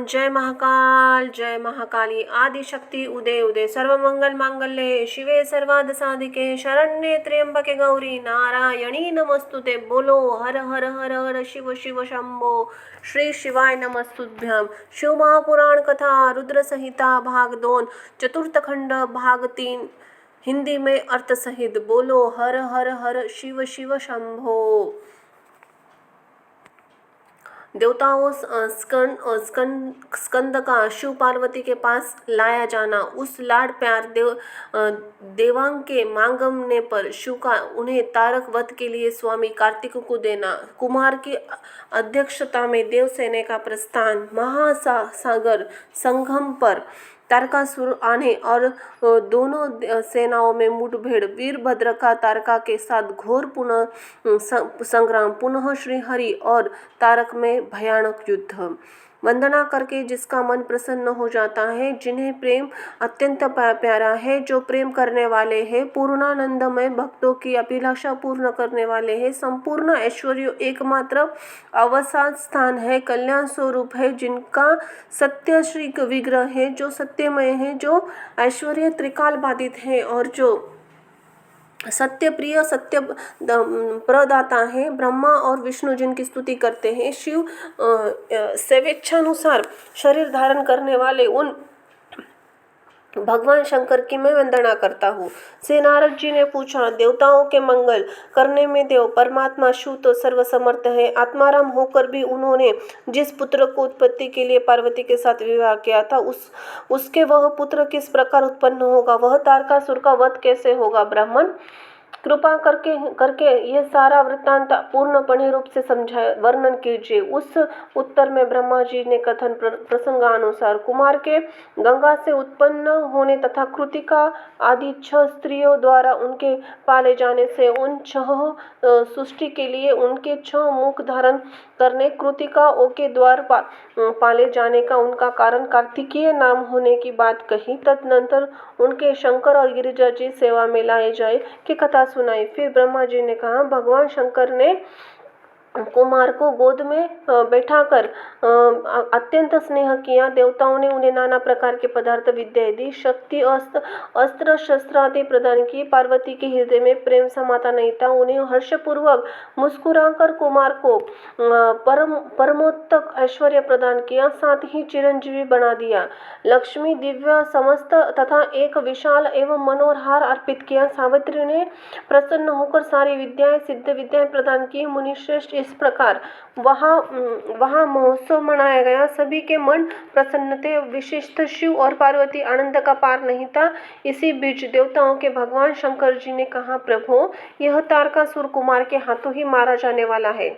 जय महाकाल, जय महाकाली आदि शक्ति उदय उदय सर्वमंगल मांगल्ये शिवे सर्वार्थ साधिके शरण्ये त्र्यंबके गौरी नारायणी नमस्तुते। बोलो हर हर हर हर शिव शिव शंभो। श्री शिवाय नमस्तुभ्यम। शिव महापुराण कथा रुद्र संहिता भाग 2 चतुर्थ खंड भाग 3 हिंदी में अर्थ सहित। बोलो हर हर हर शिव शिव शंभो। देवताओं स्कंद का शिव पार्वती के पास लाया जाना, उस लाड प्यार देवांग के मांगने पर शिव का उन्हें तारक वध के लिए स्वामी कार्तिक को देना, कुमार की अध्यक्षता में देवसेना का प्रस्थान, महासागर संगम पर तारकासुर आने और दोनों सेनाओं में मुठभेड़, वीरभद्र का तारका के साथ घोर पुनः संग्राम, पुनः श्रीहरि और तारक में भयानक युद्ध। वंदना करके जिसका मन प्रसन्न हो जाता है, जिन्हें प्रेम अत्यंत प्यारा है, जो प्रेम करने वाले हैं, पूर्णानंदमय भक्तों की अभिलाषा पूर्ण करने वाले हैं, संपूर्ण ऐश्वर्य एकमात्र अवसाद स्थान है, कल्याण स्वरूप है, जिनका सत्य श्री विग्रह है, जो सत्यमय है, जो ऐश्वर्य त्रिकाल बाधित है और जो सत्य प्रिय सत्य प्रदाता है। ब्रह्मा और विष्णु जिनकी स्तुति करते हैं, शिव स्वेच्छानुसार शरीर धारण करने वाले उन भगवान शंकर की मैं वंदना करता हूँ। से नारद जी ने पूछा, देवताओं के मंगल करने में देव परमात्मा शिव तो सर्वसमर्थ है। आत्माराम होकर भी उन्होंने जिस पुत्र को उत्पत्ति के लिए पार्वती के साथ विवाह किया था, उसके वह पुत्र किस प्रकार उत्पन्न होगा, वह तारकासुर का वध कैसे होगा। ब्राह्मण कृपा करके ये सारा वृत्तांत पूर्णपणे रूप से वर्णन कीजिए। उस उत्तर में ब्रह्मा जी ने कथन प्रसंगानुसार कुमार के गंगा से उत्पन्न होने तथा कृतिका आदि 6 स्त्रियों द्वारा उनके पाले जाने से उन 6 सृष्टि के लिए उनके 6 मुख धारण करने, कृतिकाओं के द्वार पाले जाने का उनका कारण कार्तिकीय नाम होने की बात कही। तदनंतर उनके शंकर और गिरिजा जी सेवा में लाए जाए की कथा सुनाई। फिर ब्रह्मा जी ने कहा, भगवान शंकर ने कुमार को गोद में बैठाकर अत्यंत स्नेह किया। देवताओं ने उन्हें नाना प्रकार के पदार्थ विद्याएं दी, शक्ति अस्त्र शस्त्र आदि प्रदान किए। पार्वती के हृदय में प्रेम समाता नहीं था। उन्हें हर्षपूर्वक मुस्कुराकर कुमार को परमोत्तक ऐश्वर्य प्रदान किया, साथ ही चिरंजीवी बना दिया। लक्ष्मी दिव्य समस्त तथा एक विशाल एवं मनोहर हार अर्पित किया। सावित्री ने प्रसन्न होकर सारी विद्याएं सिद्ध विद्याएं प्रदान की। मुनिश्रेष्ठ इस प्रकार वहाँ महोत्सव मनाया गया। सभी के मन प्रसन्न थे। विशिष्ट शिव और पार्वती आनंद का पार नहीं था। इसी बीच देवताओं के भगवान शंकर जी ने कहा, प्रभु, यह तारकासुर कुमार के हाथों ही मारा जाने वाला है,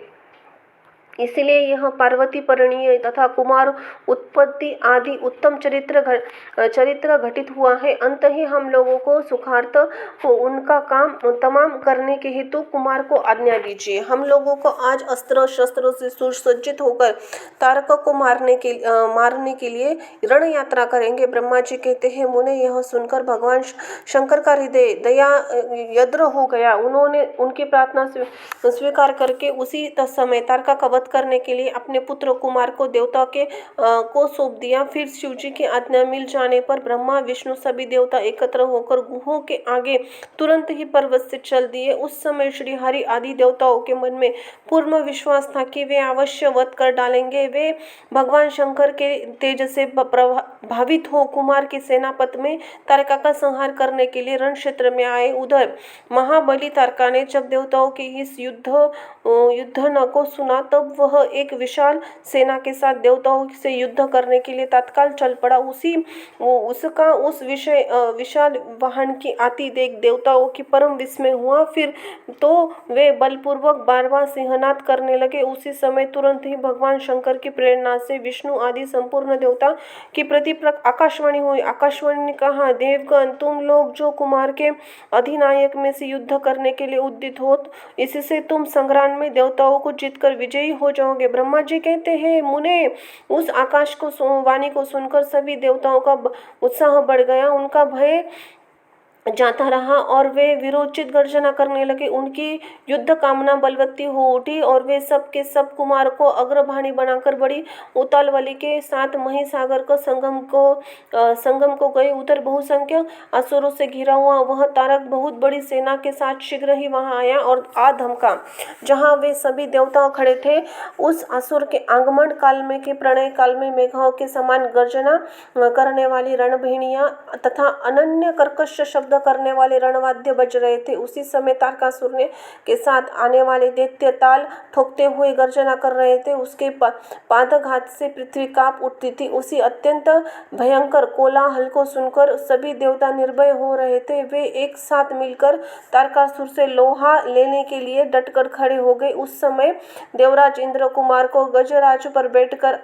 इसलिए यह पार्वती परिणय तथा कुमार उत्पत्ति आदि उत्तम चरित्र घटित हुआ है। अंत ही हम लोगों को सुखार्थ हो उनका काम तमाम करने के हेतु कुमार को आज्ञा दीजिए। हम लोगों को आज अस्त्र शस्त्रों से सुसज्जित होकर तारक को मारने के लिए रण यात्रा करेंगे। ब्रह्मा जी कहते हैं, मुने यह सुनकर भगवान शंकर का हृदय दया यद्र हो गया। उन्होंने उनकी प्रार्थना स्वीकार करके उसी समय तारका का वध करने के लिए अपने पुत्र कुमार को देवता को सौंप दिया। फिर शिव जी की आज्ञा मिल जाने पर ब्रह्मा विष्णु सभी देवता एकत्र होकर गुहों के आगे तुरंत ही पर्वत से चल दिए। उस समय श्री हरि आदि देवताओं के मन में पूर्ण विश्वास था कि वे अवश्य वध कर डालेंगे। वे भगवान शंकर के तेज से प्रभावित हो कुमार के सेनापत में तारका का संहार करने के लिए रण क्षेत्र में आए। उधर महाबली तारका ने जब देवताओं के इस युद्ध को सुना, तब वह एक विशाल सेना के साथ देवताओं से युद्ध करने के लिए तत्काल चल पड़ा। उस विशाल वाहन की आती देख देवताओं की परम विस्मय हुआ। फिर तो वे बलपूर्वक बार सिंहनाद करने लगे। उसी समय तुरंत ही भगवान शंकर की प्रेरणा से विष्णु आदि संपूर्ण देवता की प्रति आकाशवाणी हुई। आकाशवाणी ने कहा, देवगण, तुम लोग जो कुमार के अधिनायक में से युद्ध करने के लिए उद्यत हो, इससे तुम संग्राम में देवताओं को जीतकर विजयी हो जाओगे। ब्रह्मा जी कहते हैं, मुने, उस आकाश को वाणी को सुनकर सभी देवताओं का उत्साह बढ़ गया। उनका भय जाता रहा और वे वीरोचित गर्जना करने लगे। उनकी युद्ध कामना बलवती हो उठी और वे सब के सब कुमार को अग्रभाणी बनाकर बड़ी उतावली के साथ महिसागर को संगम को गए। उधर बहुसंख्य असुरों से घिरा हुआ वह तारक बहुत बड़ी सेना के साथ शीघ्र ही वहां आया और आ धमका। जहां वे सभी देवता खड़े थे, उस असुर के आगमन काल में के प्रणय काल में मेघों के समान गर्जना करने वाली रणभेड़ियां तथा अनन्य कर्कश शब्द करने वाले रणवाद्य बज रहे थे। उसी समय तारकासुर के साथ आने वाले दैत्य ताल ठोकते हुए गर्जना कर रहे थे। उसके पादघात से पृथ्वी कांप उठती थी। उसी अत्यंत भयंकर कोलाहल को सुनकर सभी देवता निर्भय हो रहे थे। वे एक साथ मिलकर तारकासुर से लोहा लेने के लिए डटकर खड़े हो गए। उस समय देवराज इंद्र कुमार को गजराज पर बैठकर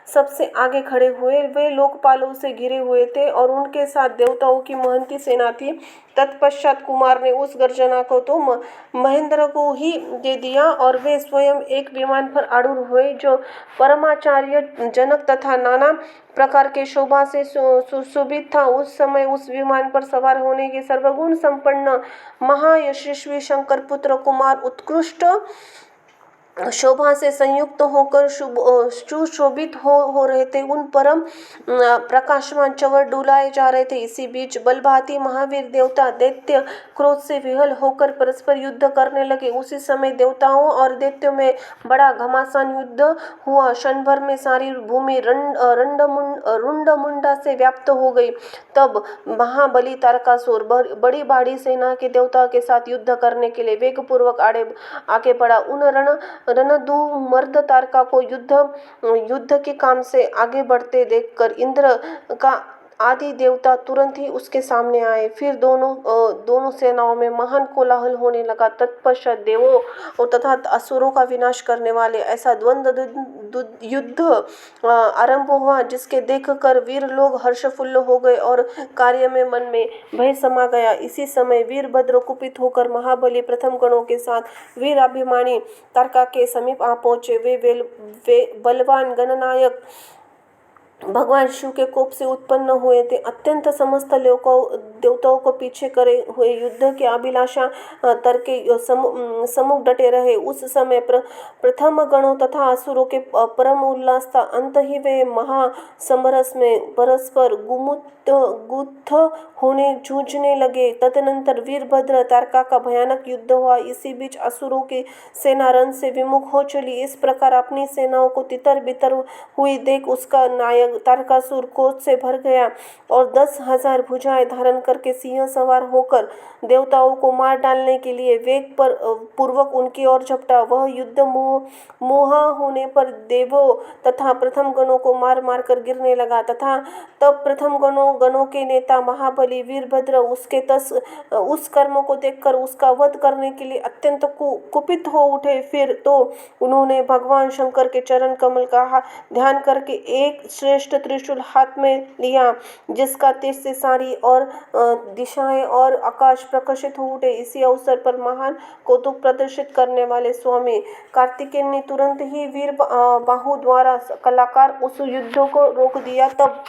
सबसे आगे खड़े हुए। वे लोकपालों से घिरे हुए थे और उनके साथ देवताओं की महंती सेना थी। तत्पश्चात कुमार ने उस गर्जना को तो महेंद्र को ही दे दिया और वे स्वयं एक विमान पर आरूढ़ हुए जो परमाचार्य जनक तथा नाना प्रकार के शोभा से सुशोभित था। उस समय उस विमान पर सवार होने के सर्वगुण संपन्न महायशस्वी शंकर पुत्र कुमार उत्कृष्ट शोभा से संयुक्त होकर सुशोभित हो रहे थे। उन परम प्रकाशमान चवर डुलाए जा रहे थे। इसी बीच बलभाती महावीर देवता दैत्य क्रोध से विह्वल होकर परस्पर युद्ध करने लगे। उसी समय देवताओं और दैत्यों में बड़ा घमासान युद्ध हुआ। क्षण भर में सारी भूमि रुंडमुंडा से व्याप्त हो गई। तब महाबली तारकासुर बड़ी भारी सेना के देवताओं के साथ युद्ध करने के लिए वेगपूर्वक आगे बढ़ा। उन रणधुमर्द तारका को युद्ध के काम से आगे बढ़ते देखकर इंद्र का आदि देवता तुरंत ही उसके सामने आए। फिर दोनों सेनाओं में महान कोलाहल होने लगा। तत्पश्चात देवों तथा असुरों का विनाश करने वाले ऐसा द्वंद्व युद्ध आरंभ हुआ जिसके देखकर वीर लोग हर्षफुल्ल हो गए और कार्य में मन में भय समा गया। इसी समय वीरभद्र कुपित होकर महाबली प्रथम गणों के साथ वीराभिमानी तारका के समीप आ पहुंचे। वे बलवान गणनायक भगवान शिव के कोप से उत्पन्न हुए थे। अत्यंत समस्त देवताओं को पीछे करे हुए युद्ध के अभिलाषा तरके सम्मुख डटे रहे। उस समय प्रथम गणों तथा असुरों के परम उल्लास था। अंत ही वे महासमरस में परस्पर गुत्थ होने जूझने लगे। तदनंतर वीरभद्र तारका का भयानक युद्ध हुआ। इसी बीच असुरों की सेना रण से विमुख हो चली। इस प्रकार अपनी सेनाओं को तितर बितर हुई देख उसका नायक तारकासुर क्रोध से भर गया और 10,000 भुजाएं धारण करके सिंह सवार होकर देवताओं को मार डालने के लिए वेग पूर्वक उनकी ओर झपटा। वह युद्ध मोहा होने पर देवों तथा प्रथम गणों को मार मार कर गिरने लगा। तब प्रथम गणों के नेता महाबली वीरभद्र उस कर्म को देखकर उसका वध करने के लिए अत्यंत कुपित हो उठे। फिर तो उन्होंने भगवान शंकर के चरण कमल का ध्यान करके एक श्रेष्ठ त्रिशूल हाथ में लिया जिसका तेज से सारी और दिशाएं और आकाश प्रकाशित हो उठे। इसी अवसर पर महान कौतुक प्रदर्शित करने वाले स्वामी कार्तिकेय ने तुरंत ही वीर बाहु द्वारा कलाकार उस युद्ध को रोक दिया। तब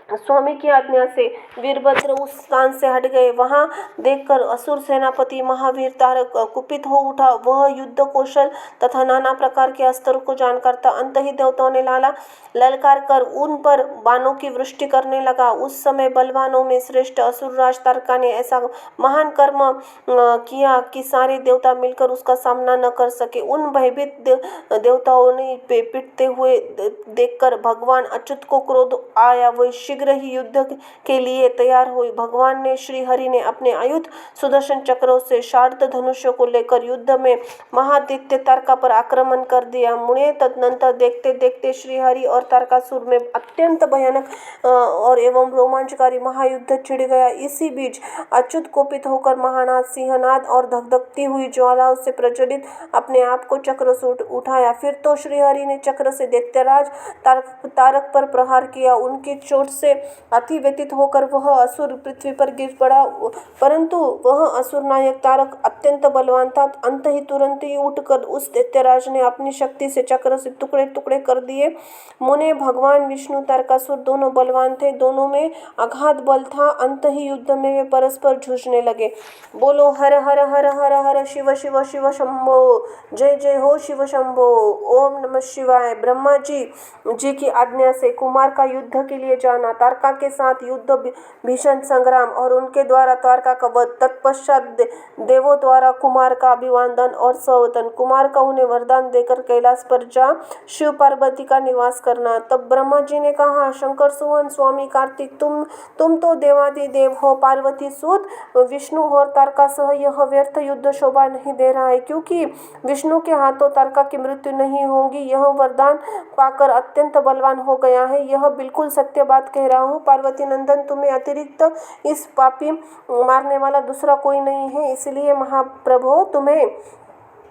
स्वामी की आज्ञा से वीरभद्र उस स्थान से हट गए। वहां देखकर असुर सेनापति महावीर तारक कुपित हो उठा। वह युद्ध कौशल तथा नाना प्रकार के अस्त्रों को जानकर था। अंत ही देवताओं ने ललकार कर उन पर बाणों की वृष्टि करने लगा। उस समय बलवानों में श्रेष्ठ असुरराज तारका ने ऐसा महान कर्म किया कि सारे देवता मिलकर उसका सामना न कर सके। उन भयभीत देवताओं ने पिटते हुए देखकर भगवान अच्युत को क्रोध आया। वह शीघ्र ही युद्ध के लिए तैयार हुए। भगवान ने श्री हरि ने अपने आयुध सुदर्शन चक्रों से शार्द धनुष्य को लेकर युद्ध में महादैत्य तारका पर आक्रमण कर दिया। मुने तदनंतर देखते देखते श्री हरि और तारकासुर में अत्यंत भयानक और एवं रोमांचकारी महायुद्ध छिड़ गया। इसी बीच अच्युत कोपित होकर महानाद सिंहनाद और धगधगती हुई ज्वालाओं से प्रज्वलित अपने आप को चक्र से उठाया। फिर तो श्री हरि ने चक्र से दैत्यराज तारक पर प्रहार किया। उनकी चोट से उससे अति व्यतीत होकर वह असुर पृथ्वी पर गिर पड़ा। परंतु वह असुर नायक तारक अत्यंत बलवान था। अंत ही तुरंत ही उठकर उस दैत्यराज ने अपनी शक्ति से चक्र से टुकड़े टुकड़े कर दिए। मुने भगवान विष्णु तारकासुर दोनों बलवान थे, दोनों में अगाध बल था। अंत ही युद्ध में वे परस्पर जूझने लगे। बोलो हर हर हर हर हर शिव शिव शिव शंभो, जय जय हो शिव शंभो। ओम नमः शिवाय। ब्रह्मा जी की आज्ञा से कुमार का युद्ध के लिए जाना, तारका के साथ युद्ध, भीषण संग्राम और उनके द्वारा तारका का वध। तत्पश्चात देवों द्वारा कुमार का अभिवादन और संवर्धन। कुमार का उन्हें वरदान देकर कैलाश पर जा शिव पार्वती का निवास करना। तब ब्रह्मा जी ने कहा, शंकर सुवन स्वामी कार्तिक, तुम तो देवादिदेव हो। पार्वती सूत विष्णु और तारका सह यह व्यर्थ युद्ध शोभा नहीं दे रहा है, क्योंकि विष्णु के हाथों तारका की मृत्यु नहीं होगी। यह वरदान पाकर अत्यंत बलवान हो गया है। यह बिल्कुल सत्य बात कह रहा हूँ। पार्वती नंदन, तुम्हें अतिरिक्त इस पापी मारने वाला दूसरा कोई नहीं है, इसलिए महाप्रभु तुम्हें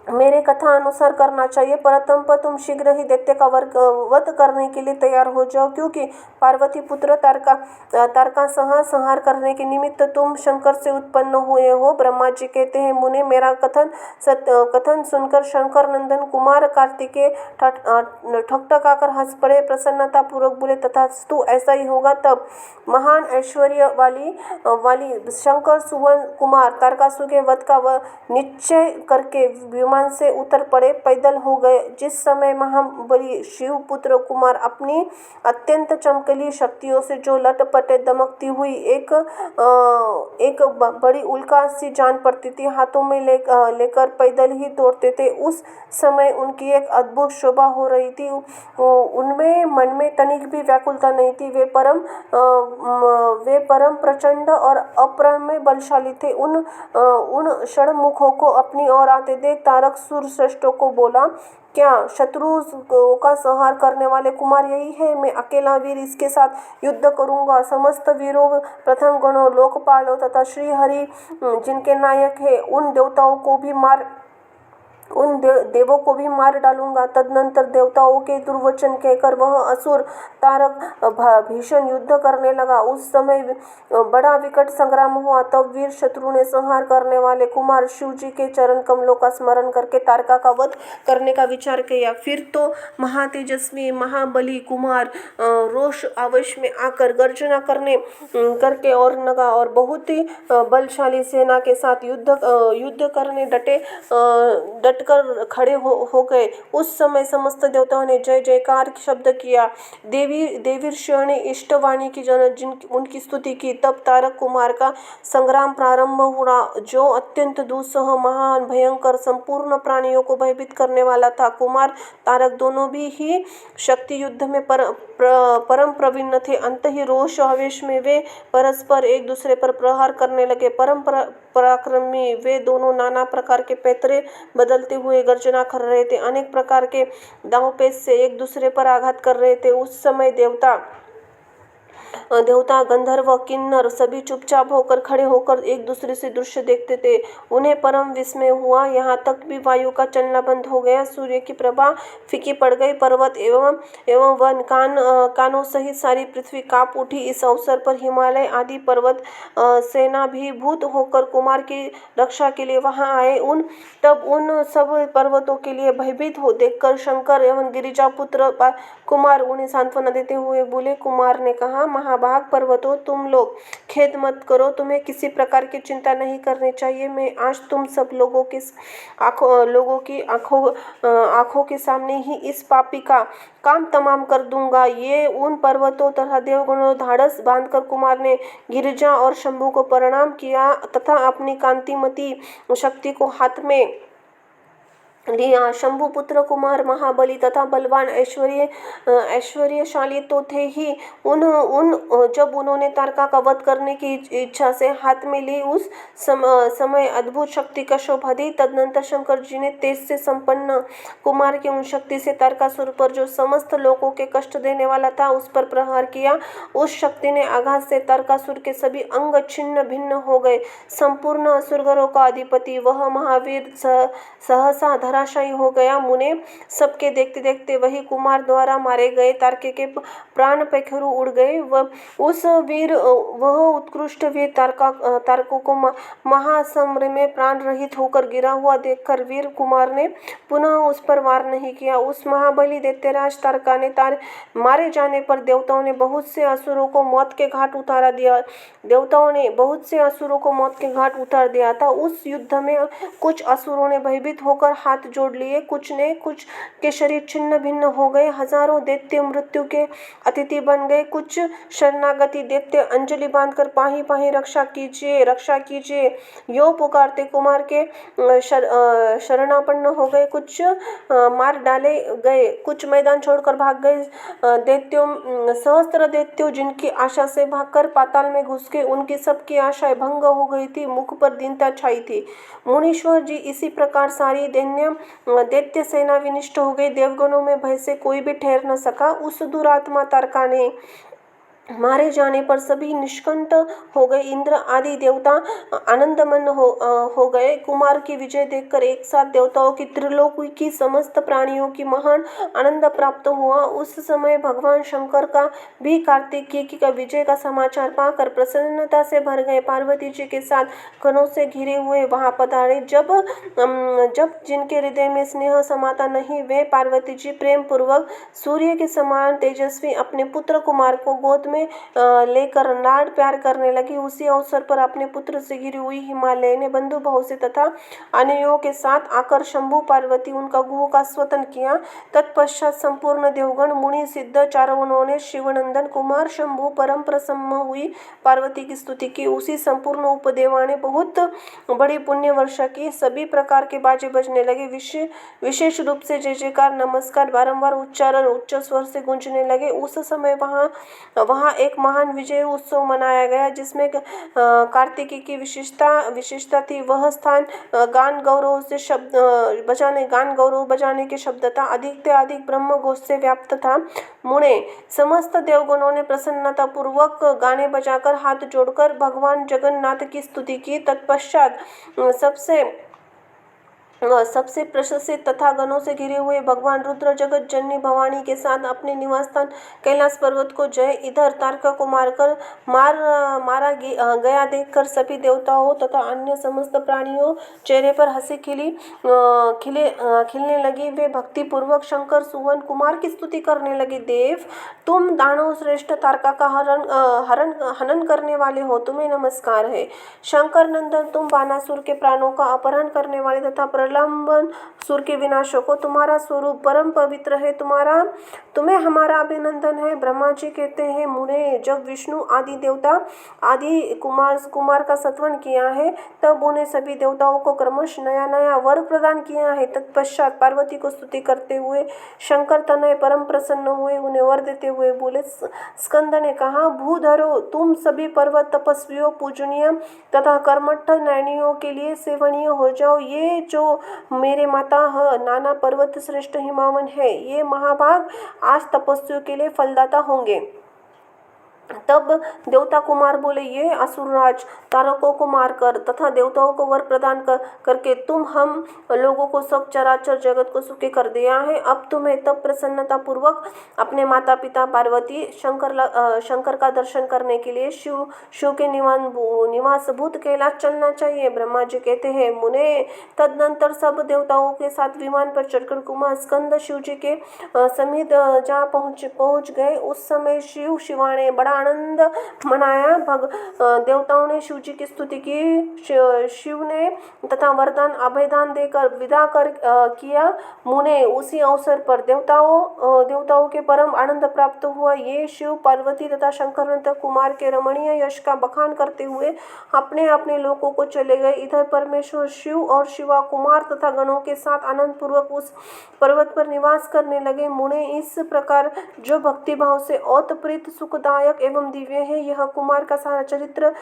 मेरे कथा अनुसार करना चाहिए। परंतु तुम शीघ्र ही दैत्य का वध करने के लिए तैयार हो जाओ, क्योंकि पार्वती पुत्र तारका सह संहार करने के निमित्त तुम शंकर से उत्पन्न हुए हो। ब्रह्मा जी कहते हैं, मुने मेरा कथन सुनकर शंकर नंदन कुमार कार्तिकेय ठकठकाकर हंस पड़े, प्रसन्नता पूर्वक बोले, तथास्तु ऐसा ही होगा। तब महान ऐश्वर्य वाली शंकर सुवन कुमार तारकासुर के वध का निश्चय करके विमान से उतर पड़े, पैदल हो गए। जिस समय महाबली शिवपुत्र कुमार अपनी अत्यंत चमकीली शक्तियों से जो लटपटे दमकती हुई एक बड़ी उल्का सी जान पड़ती थी, हाथों में लेकर पैदल ही दौड़ते थे, उस समय उनकी एक अद्भुत शोभा हो रही थी। उनमें मन में तनिक भी व्याकुलता नहीं थी। वे परम प्रचंड और अप्रमेय बलशाली थे। उन षण्मुखों को अपनी ओर आते देख तारक सुर श्रेष्ठों को बोला, क्या शत्रु का संहार करने वाले कुमार यही है? मैं अकेला वीर इसके साथ युद्ध करूंगा। समस्त वीरों, प्रथम गणों, लोकपालों तथा श्री हरि जिनके नायक है, उन देवों को भी मार डालूंगा। तदनंतर देवताओं के दुर्वचन कहकर वह असुर तारक भीषण युद्ध करने लगा। उस समय बड़ा विकट संग्राम हुआ। तब वीर शत्रु ने संहार करने वाले कुमार शिव जी के चरण कमलों का स्मरण करके तारका का वध करने का विचार किया। फिर तो महातेजस्वी महाबली कुमार रोष आवेश में आकर गर्जना करके और नगा और बहुत ही बलशाली सेना के साथ युद्ध करने डटकर खड़े हो गए। उस समय समस्त देवताओं ने जय जयकार शब्द किया। देवीर्षियों ने इष्टवाणी की उनकी स्तुति की। तब तारक कुमार का संग्राम प्रारंभ हुआ, जो अत्यंत दुस्सह, महान, भयंकर, संपूर्ण प्राणियों को भयभीत करने वाला था। कुमार तारक दोनों भी ही शक्ति युद्ध में परम प्रवीण थे। अंत ही रोष आवेश में वे परस्पर एक दूसरे पर प्रहार करने लगे। परम पराक्रमी वे दोनों नाना प्रकार के पैतरे बदलते हुए गर्जना कर रहे थे, अनेक प्रकार के दांव पेच से एक दूसरे पर आघात कर रहे थे। उस समय देवता, गंधर्व, किन्नर सभी चुपचाप होकर खड़े होकर एक दूसरे से दृश्य देखते थे। उन्हें परम विस्मय हुआ। यहाँ तक भी वायु का चलना बंद हो गया, सूर्य की प्रभा फीकी पड़ गई, पर्वत एवं वन कानों सहित सारी पृथ्वी कांप उठी। इस अवसर पर हिमालय आदि पर्वत सेनाभिभूत होकर कुमार की रक्षा के लिए वहां आए। तब उन सब पर्वतों के लिए भयभीत हो देखकर शंकर एवं गिरिजा पुत्र कुमार उन्हें सांत्वना देते हुए बोले। कुमार ने कहा, महाभाग पर्वतों, तुम लोग खेद मत करो, तुम्हें किसी प्रकार की चिंता नहीं करनी चाहिए। मैं आज तुम सब लोगों की आंखों के सामने ही इस पापी का काम तमाम कर दूंगा। ये उन पर्वतों तथा देवगणों धाड़स बांधकर कुमार ने गिरिजा और शंभु को प्रणाम किया तथा अपनी कांतिमती शक्ति को हाथ में लिया। शंभु पुत्र कुमार महाबली तथा बलवान ऐश्वर्यशाली तो थे ही। जब उन्होंने तारका का वध करने की इच्छा से हाथ में ली, उस समय अद्भुत शक्ति का शोभा दी। तदनंतर शंकर जी ने तेज से संपन्न कुमार की उन शक्ति से तारकासुर पर, जो समस्त लोगों के कष्ट देने वाला था, उस पर प्रहार किया। उस शक्ति ने आघात से तारकासुर के सभी अंग छिन्न भिन्न हो गए। संपूर्ण असुरगणों का अधिपति वह महावीर सहसा धराशायी हो गया। मुने सबके देखते देखते वही कुमार द्वारा मारे गए तारके के प्राण पैखरू उड़ गए। वह उत्कृष्ट वीर तारकों को महासमर में प्राण रहित होकर गिरा हुआ देखकर वीर कुमार ने पुनः उस पर वार नहीं किया। उस महाबली दैत्यराज तारका ने मारे जाने पर देवताओं ने बहुत से असुरों को मौत के घाट उतार दिया था। उस युद्ध में कुछ असुरों ने भयभीत होकर हाथ जोड़ लिए, कुछ के शरीर छिन्न भिन्न हो गए। हजारों दैत्य मृत्यु के अतिथि बन गए। कुछ शरणागति दैत्य अंजलि बांधकर पाही पाही रक्षा कीजिए यो पुकारते कुमार के शरणापन्न हो गए। कुछ मार डाले गए, कुछ मैदान छोड़कर भाग गए। सहस्त्र दैत्यों जिनकी आशा से भागकर पाताल में घुस गए, उनकी सबकी आशाएं भंग हो गई थी। मुख पर दीनता छाई थी। मुनीश्वर जी, इसी प्रकार सारी दैत्य सेना विनिष्ट हो गई। देवगणों में भय से कोई भी ठहर न सका। उस दुरात्मा तारका ने मारे जाने पर सभी निष्कंठ हो गए। इंद्र आदि देवता आनंदमन हो गए। कुमार की विजय देखकर एक साथ देवताओं की त्रिलोकी की समस्त प्राणियों की महान आनंद प्राप्त हुआ। उस समय भगवान शंकर का भी कार्तिकेय की विजय का समाचार पाकर प्रसन्नता से भर गए। पार्वती जी के साथ गणों से घिरे हुए वहां पधारे। जब जिनके हृदय में स्नेह समाता नहीं, वे पार्वती जी प्रेम पूर्वक सूर्य के समान तेजस्वी अपने पुत्र कुमार को गोद में लेकर लाड प्यार करने लगी। उसी अवसर पर अपने पुत्र से घिरी हुई हिमालय ने बंधु भाव से तथा अन्यों के साथ आकर शंभु पार्वती उनका गुह का स्वतन किया। तत्पश्चात संपूर्ण देवगण मुनि सिद्ध चारणों ने शिवनंदन कुमार शंभु परम प्रसन्न हुई पार्वती की स्तुति की। उसी संपूर्ण उपदेवा ने बहुत बड़ी पुण्य वर्षा की। सभी प्रकार के बाजे बजने लगे। विशेष रूप से जय जयकार नमस्कार बारंबार उच्चारण उच्च स्वर से गूंजने लगे। उस समय वहां एक महान विजय उत्सव मनाया गया, जिसमें कार्तिकी की विशेषता थी। वह स्थान गान गौरव बजाने के शब्द था। अधिक से अधिक ब्रह्म घोष से व्याप्त था। मुने समस्त देवगणों ने प्रसन्नता पूर्वक गाने बजाकर हाथ जोड़कर भगवान जगन्नाथ की स्तुति की। तत्पश्चात सबसे प्रशंसित तथा गणों से घिरे हुए भगवान रुद्र जगत जननी भवानी के साथ अपने निवास स्थान कैलाश पर्वत को जय। इधर तारका को मारा गया देखकर सभी देवताओं तथा अन्य समस्त प्राणियों चेहरे पर हंसी खिलने लगी। वे भक्ति पूर्वक शंकर सुवन कुमार की स्तुति करने लगे। देव, तुम दानव श्रेष्ठ तारका का हनन करने वाले हो, तुम्हें नमस्कार है। शंकर नंदन, तुम बानासुर के प्राणों का अपहरण करने वाले तथा प्रलंबन सुर के विनाशक हो। तुम्हारा स्वरूप परम पवित्र है। तुम्हें हमारा अभिनंदन है। ब्रह्मा जी कहते हैं, मुने, जब विष्णु आदि देवता आदि कुमार का सत्वन किया है, तब उन्हें सभी देवताओं को क्रमश नया नया वर प्रदान किया है। तत्पश्चात पार्वती को स्तुति करते हुए शंकर तनय परम प्रसन्न हुए। उन्हें वर देते हुए बोले। स्कंद ने कहा, भूधरो, तुम सभी पर्वत तपस्वियों, पूजनीय तथा कर्मठ नयनियों के लिए सेवनीय हो जाओ। ये जो मेरे माता नाना पर्वत श्रेष्ठ हिमावन है, ये महाभाग आज तपस्वियों के लिए फलदाता होंगे। तब देवता कुमार बोले, ये असुरराज तारकों को मारकर तथा देवताओं को वर प्रदान करके तुम हम लोगों को सब चराचर जगत को सुखी कर दिया है। अब तुम्हें तब प्रसन्नता पूर्वक अपने माता पिता पार्वती शंकर का दर्शन करने के लिए शिव के निवास भूत कैलाश चलना चाहिए। ब्रह्मा जी कहते हैं, मुने, तदनंतर सब देवताओं के साथ विमान पर चढ़कर कुमार स्कंद शिव जी के समीप जहाँ पहुंच गए। उस समय शिवा ने बड़ा आनंद मनाया। देवताओं ने शिव जी की स्तुति की। शिव ने तथा वरदान अभयदान देकर विदा किया। मुने, उसी अवसर पर देवताओं के परम आनंद प्राप्त हुआ। ये शिव पार्वती तथा शंकर कुमार के रमणीय यश का बखान करते हुए अपने अपने लोकों को चले गए। इधर परमेश्वर शिव और शिवा कुमार तथा गणों के साथ आनंद पूर्वक उस पर्वत पर निवास करने लगे। मुने, इस प्रकार जो भक्ति भाव से ओतप्रीत सुखदायक एवं दिव्य है, यह कुमार का सारा चरित्र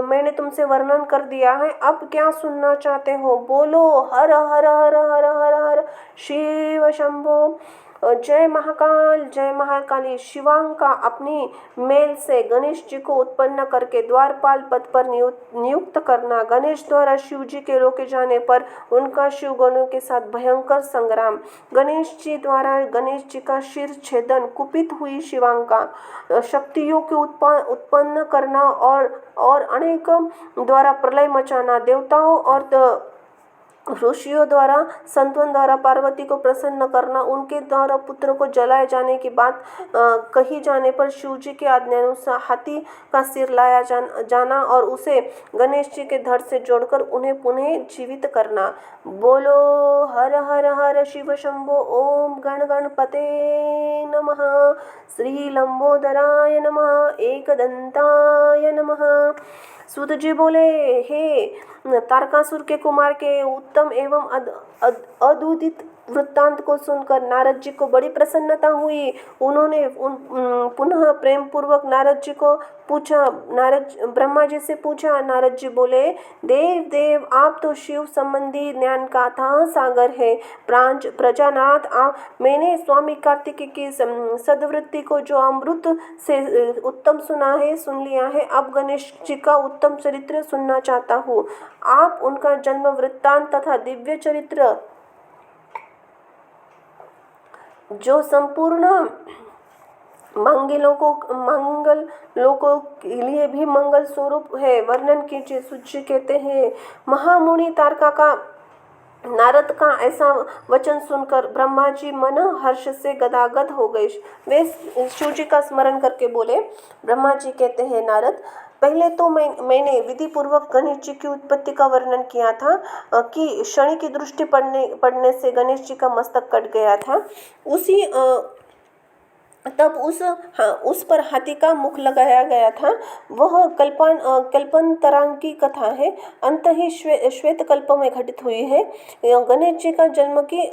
मैंने तुमसे वर्णन कर दिया है। अब क्या सुनना चाहते हो? बोलो हर हर हर हर हर हर शिव शंभो। जय महाकाल जय महाकाली। शिवांका अपनी मेल से गणेश जी को उत्पन्न करके द्वारपाल पद पर नियुक्त करना। गणेश द्वारा शिव जी के रोके जाने पर उनका शिव गणों के साथ भयंकर संग्राम। गणेश जी द्वारा गणेश जी का शिर छेदन। कुपित हुई शिवांका शक्तियों के उत्पन्न करना और अनेक द्वारा प्रलय मचाना। देवताओं और ऋषियों द्वारा संतों द्वारा पार्वती को प्रसन्न करना। उनके द्वारा पुत्र को जलाए जाने की बात कही जाने पर शिव जी के आज्ञानुसार हाथी का सिर लाया जाना और उसे गणेश जी के धड़ से जोड़कर उन्हें पुनः जीवित करना। बोलो हर हर हर शिव शंभो। ओम गण गणपते नमः। श्री लंबोदराय नमः। एकदंताय नमः। सूत जी बोले, हे तारकासुर के कुमार के उत्तम एवं अद्भुत वृत्तांत को सुनकर नारद जी को बड़ी प्रसन्नता हुई। उन्होंने पुनः प्रेम पूर्वक नारद जी को पूछा, ब्रह्मा जी से पूछा। नारद जी बोले, देव आप तो शिव संबंधी ज्ञान का अथाह सागर है। प्रजानाथ मैंने स्वामी कार्तिकेय की सद्वृत्ति को जो अमृत से उत्तम सुन लिया है। अब गणेश जी का उत्तम चरित्र सुनना चाहता हूँ। आप उनका जन्म वृत्तांत तथा दिव्य चरित्र जो संपूर्ण मंगल लोकों के लिए भी मंगल स्वरूप है वर्णन कीजिए। सूची कहते हैं, महामुनि तारका का नारद का ऐसा वचन सुनकर ब्रह्मा जी मन हर्ष से गदगद हो गए। वे शिव जी का स्मरण करके बोले। ब्रह्मा जी कहते हैं, नारद पहले तो मैंने विधि पूर्वक गणेश जी की उत्पत्ति का वर्णन किया था कि शनि की दृष्टि पड़ने से गणेश जी का मस्तक कट गया था। तब उस पर हाथी का मुख लगाया गया था। वह कल्पांतरांग की कथा है, अंत ही श्वेत कल्प में घटित हुई है। गणेश जी का जन्म की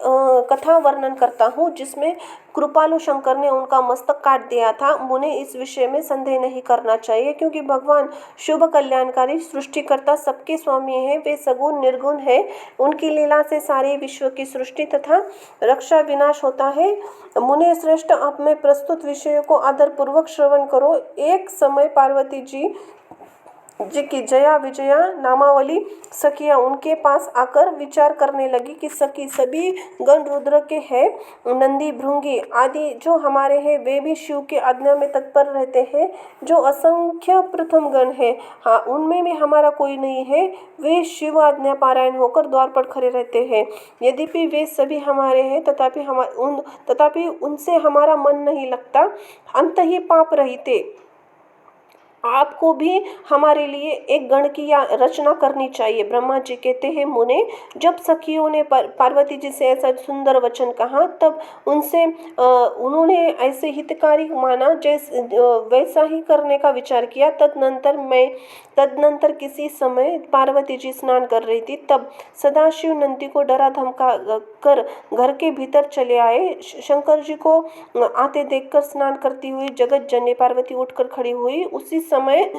कथा वर्णन करता हूँ, जिसमें कृपालु शंकर ने उनका मस्तक काट दिया था। मुझे इस विषय में संदेह नहीं करना चाहिए, क्योंकि भगवान शुभ कल्याणकारी सृष्टिकर्ता सबके स्वामी है। वे सगुण निर्गुण है। उनकी लीला से सारे विश्व की सृष्टि तथा रक्षा विनाश होता है। मुने श्रेष्ठ, आप में प्रस्तुत विषयों को आदर पूर्वक श्रवण करो। एक समय पार्वती जी की जया विजया नामावली सखियां उनके पास आकर विचार करने लगी कि सखी सभी गण रुद्र के हैं। नंदी भृंगी आदि जो हमारे हैं वे भी शिव की आज्ञा में तत्पर रहते हैं। जो असंख्य प्रथम गण है, हाँ उनमें भी हमारा कोई नहीं है। वे शिव आज्ञा पारायण होकर द्वार पर खड़े रहते हैं। यद्यपि वे सभी हमारे हैं, तथापि उनसे हमारा मन नहीं लगता। अंत ही पाप रहते आपको भी हमारे लिए एक गण की रचना करनी चाहिए। ब्रह्मा जी कहते हैं, मुने जब सखियों ने पार्वती जी से ऐसा सुंदर वचन कहा, तब उन्होंने ऐसे हितकारी माना जैसे वैसा ही करने का विचार किया। तदनंतर किसी समय पार्वती जी स्नान कर रही थी, तब सदाशिव नंदी को डरा धमका कर घर के भीतर चले आए। शंकर जी को आते देखकर स्नान करती हुई जगत जननी पार्वती उठकर खड़ी हुई। उसी समय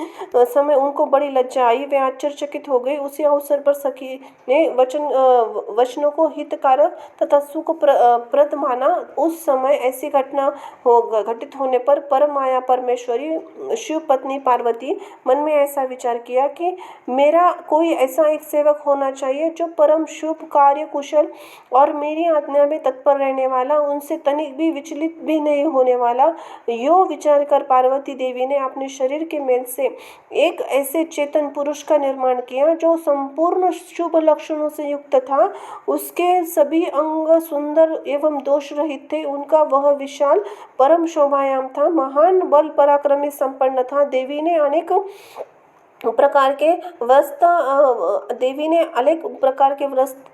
उनको बड़ी लज्जा आई। वे आश्चर्यचकित हो गई। उसी अवसर पर सखी ने वचनों को हितकारक तथा सुखप्रद माना। उस समय ऐसी घटना घटित होने पर परम माया परमेश्वरी शिव पत्नी पार्वती मन में ऐसा विचार किया कि मेरा कोई ऐसा एक सेवक होना चाहिए जो परम शुभ कार्य कुशल और मेरी आज्ञा में तत्पर रहने वाला, उनसे तनिक भी विचलित भी नहीं होने वाला। यो विचार कर पार्वती देवी ने अपने शरीर के मेल से एक ऐसे चेतन पुरुष का निर्माण किया जो संपूर्ण शुभ लक्षणों से युक्त था। उसके सभी अंग सुंदर एवं दोष रहित थे। उनका वह विशाल परम शोभायाम था, महान बल पराक्रमी संपन्न था। देवी ने अनेक प्रकार के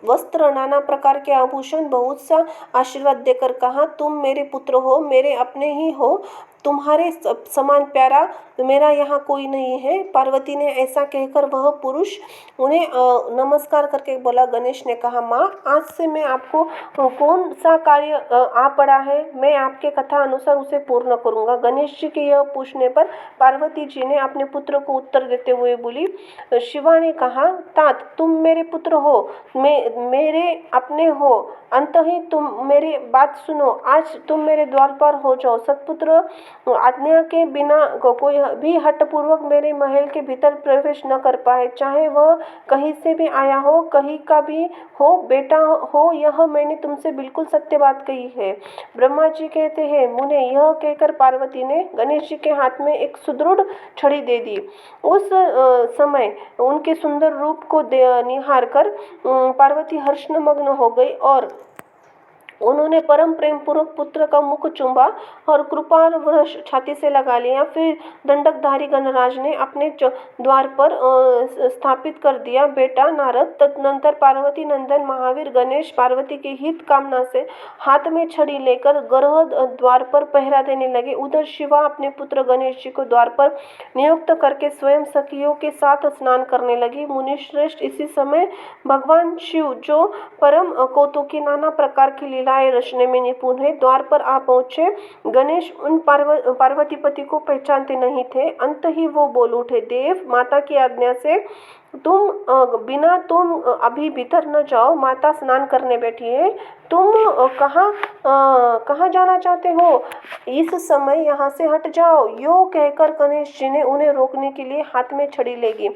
वस्त्र नाना प्रकार के आभूषण बहुत सा आशीर्वाद देकर कहा, तुम मेरे पुत्र हो, मेरे अपने ही हो। तुम्हारे समान प्यारा मेरा यहाँ कोई नहीं है। पार्वती ने ऐसा कहकर वह पुरुष उन्हें नमस्कार करके बोला। गणेश ने कहा, माँ, आज से मैं आपको कौन सा कार्य आ पड़ा है, मैं आपके कथा अनुसार उसे पूर्ण करूँगा। गणेश जी के यह पूछने पर पार्वती जी ने अपने पुत्र को उत्तर देते हुए बोली। शिवा ने कहा, तात, तुम मेरे पुत्र हो, मेरे अपने हो, अंत ही तुम मेरी बात सुनो। आज तुम मेरे द्वारपाल हो जाओ। सतपुत्र आज्ञा के बिना कोई भी हठपूर्वक मेरे महल के भीतर प्रवेश न कर पाए, चाहे वह कहीं से भी आया हो, कहीं का भी हो, बेटा हो। यह मैंने तुमसे बिल्कुल सत्य बात कही है। ब्रह्मा जी कहते हैं, मुने, यह कहकर पार्वती ने गणेश जी के हाथ में एक सुदृढ़ छड़ी दे दी। उस समय उनके सुंदर रूप को निहार कर पार्वती हर्षमग्न हो गई और उन्होंने परम प्रेम पूर्वक पुत्र का मुख चूमा और कृपाल वृष छाती से लगा लिया। फिर दंडकधारी गणराज ने अपने द्वार पर स्थापित कर दिया बेटा नारद। तदनंतर पार्वती नंदन महावीर गणेश पार्वती की हित कामना से हाथ में छड़ी लेकर गर्भ द्वार पर पहरा देने लगे। उधर शिवा अपने पुत्र गणेश जी को द्वार पर नियुक्त करके स्वयं सखियों के साथ स्नान करने लगी। मुनिश्रेष्ठ, इसी समय भगवान शिव, जो परम कौतुकी नाना प्रकार की लीलाएं रचने में निपुण है, द्वार पर आ पहुंचे। गणेश उन पार्वतीपति को पहचानते नहीं थे। अंत ही वो बोल उठे, देव, माता की आज्ञा से तुम अभी भीतर न जाओ, माता स्नान करने बैठी है। तुम कहाँ जाना चाहते हो? इस समय यहाँ से हट जाओ। यो कहकर गणेश जी ने उन्हें रोकने के लिए हाथ में छड़ी लेगी।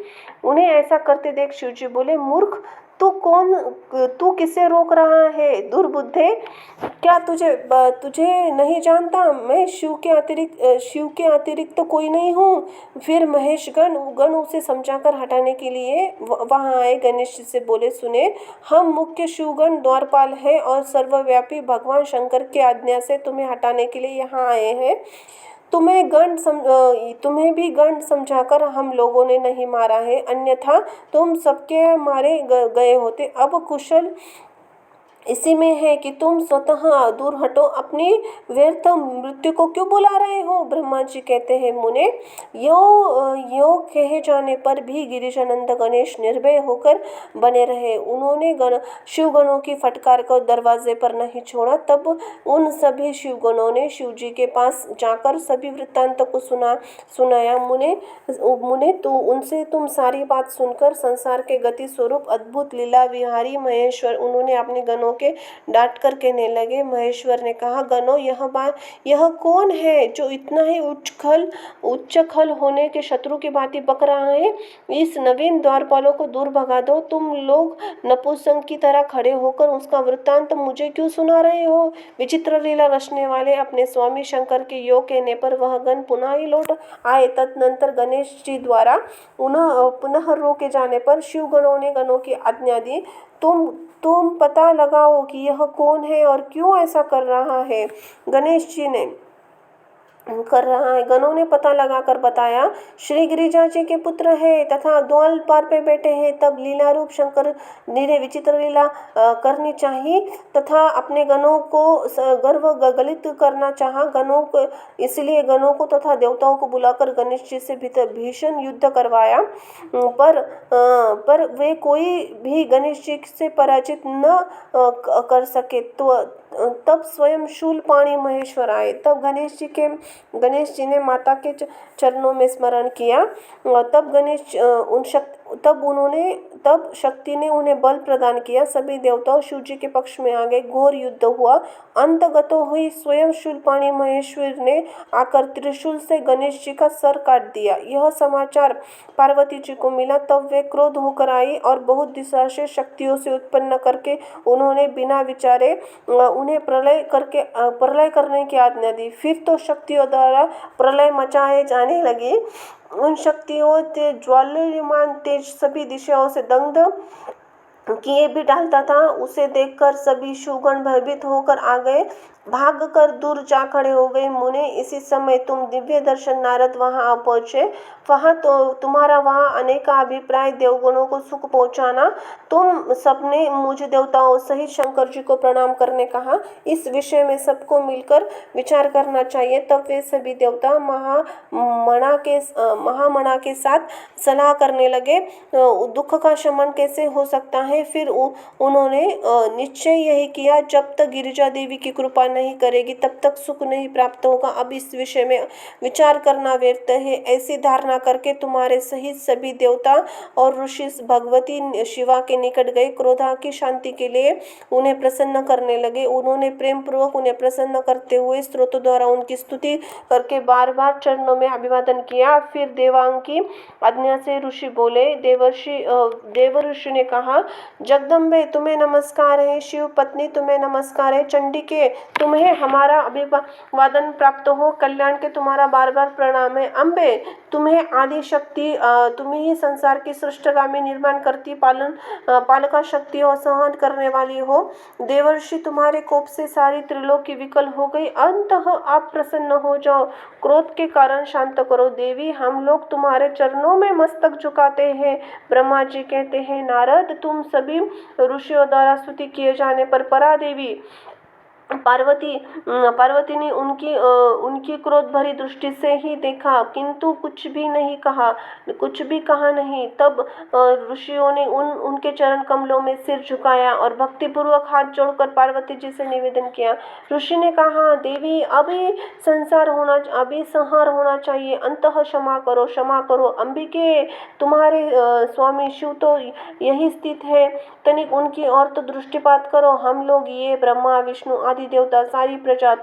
उन्हें ऐसा करते देख शिव जी बोले, मूर्ख, तू किसे रोक रहा है? दुर्बुद्धे, क्या तुझे नहीं जानता? मैं शिव के अतिरिक्त तो कोई नहीं हूँ। फिर महेश गण उसे समझाकर हटाने के लिए वहां आए। गणेश जी से बोले, सुने, हम मुख्य शिवगण द्वारपाल है और सर्वव्यापी भगवान शंकर की आज्ञा से तुम्हें हटाने के लिए यहाँ आए हैं। तुम्हें भी गण समझाकर हम लोगों ने नहीं मारा है, अन्यथा तुम सबके मारे गए होते। अब कुशल इसी में है कि तुम स्वतः दूर हटो, अपनी व्यर्थ मृत्यु को क्यों बुला रहे हो? ब्रह्मा जी कहते हैं, मुने, यो कहे जाने पर भी गिरिजानंद गणेश निर्भय होकर बने रहे। उन्होंने शिवगणों की फटकार को दरवाजे पर नहीं छोड़ा। तब उन सभी शिवगणों ने शिव जी के पास जाकर सभी वृत्तांत को सुनाया। मुने, तो उनसे तुम सारी बात सुनकर संसार के गति स्वरूप अद्भुत लीला विहारी महेश्वर उन्होंने अपने गणों के डांट कर कहने लगे। महेश्वर ने कहा, गणों, यह कौन है जो इतना ही उच्चखल होने के शत्रु की भांति बक रहा है? इस नवीन द्वारपालों को दूर भगा दो। तुम लोग नपुंसक की तरह खड़े होकर उसका वृत्तांत मुझे क्यों सुना रहे हो? विचित्र लीला रचने वाले अपने स्वामी शंकर के योग कहने पर वह गण पुनः ही लौट आए। तदनंतर गणेश जी द्वारा पुनः रोके जाने पर शिवगणों ने गणों की आज्ञा दी, तुम पता लगाओ कि यह कौन है और क्यों ऐसा कर रहा है। गणों ने पता लगाकर बताया, श्री गिरिजा जी के पुत्र है तथा द्वारपाल पे बैठे हैं। तब लीला रूप शंकर ने विचित्र लीला करनी चाहिए तथा अपने गणों को गर्व गलित करना चाहा। इसलिए गणों को तथा देवताओं को बुलाकर गणेश जी से भीषण युद्ध करवाया, पर वे कोई भी गणेश जी से पराजित न कर सके। तो तब स्वयं शूलपाणी महेश्वर आए। तब गणेश जी ने माता के चरणों में स्मरण किया। तब शक्ति ने उन्हें बल प्रदान किया। सभी देवताओं शिव जी के पक्ष में आ गए। घोर युद्ध हुआ। अंतगतो हुई स्वयं शूलपाणी महेश्वर ने आकर त्रिशूल से गणेश जी का सर काट दिया। यह समाचार पार्वती जी को मिला। तब वे क्रोध होकर आई और बहुत दिशा से शक्तियों से उत्पन्न करके उन्होंने बिना विचारे उन्हें प्रलय करने की आज्ञा दी। फिर तो शक्तियों द्वारा प्रलय मचाए जाने लगे। उन शक्तियों के ज्वालायमान तेज सभी दिशाओं से दग्ध किए भी डालता था। उसे देखकर सभी शिवगण भयभीत होकर आ गए। भागकर दूर जा खड़े हो गए। मुने, इसी समय तुम दिव्य दर्शन नारद वहां आ पहुंचे। वहां तो तुम्हारा वहां अनेक अभिप्राय देवगणों को सुख पहुंचाना। तुम सबने मुझ देवताओं सहित शंकर जी को प्रणाम करने कहा। इस विषय में सबको मिलकर विचार करना चाहिए। तब वे सभी देवता महामना के साथ सलाह करने लगे, दुख का शमन कैसे हो सकता है। फिर उन्होंने निश्चय यही किया, जब तक गिरिजा देवी की कृपा नहीं करेगी तब तक सुख नहीं प्राप्त होगा। अब इस विषय में विचार करना व्यर्थ है। ऐसी धारणा करके तुम्हारे सहित सभी देवता और ऋषि भगवती शिवा के निकट गए। क्रोधा की शांति के लिए उन्हें प्रसन्न करने लगे। उन्होंने प्रेम पूर्वक उन्हें प्रसन्न करते हुए स्तोत्रों द्वारा उनकी स्तुति करके बार बार चरणों में अभिवादन किया। फिर देवांग की आज्ञा से ऋषि बोले। देवर्षि ने कहा, जगदम्बे तुम्हें नमस्कार है। शिव पत्नी तुम्हें नमस्कार है। चंडिके तुम्हें हमारा अभिवादन प्राप्त हो। कल्याण के तुम्हारा बार बार प्रणाम है। अम्बे तुम्हें आदि शक्ति, तुम्हें ही संसार की सृष्टगामी निर्माण करती पालका शक्ति और सहन करने वाली हो। देवर्षि तुम्हारे कोप से सारी त्रिलोकी विकल हो गई। अंततः आप प्रसन्न हो जाओ, क्रोध के कारण शांत करो। देवी, हम लोग तुम्हारे चरणों में मस्तक झुकाते हैं। ब्रह्मा जी कहते हैं, नारद तुम सभी ऋषियों द्वारा स्तुति किए जाने पर परा देवी पार्वती ने उनकी क्रोध भरी दृष्टि से ही देखा, किंतु कुछ भी कहा नहीं। तब ऋषियों ने उनके चरण कमलों में सिर झुकाया और भक्तिपूर्वक हाथ जोड़कर पार्वती जी से निवेदन किया। ऋषि ने कहा, देवी अभी संहार होना चाहिए। अंततः क्षमा करो। अंबिके, तुम्हारे स्वामी शिव तो यही स्थित है। तनिक उनकी ओर तो दृष्टिपात करो। हम लोग ये ब्रह्मा विष्णु आदि देवता सारी प्रजा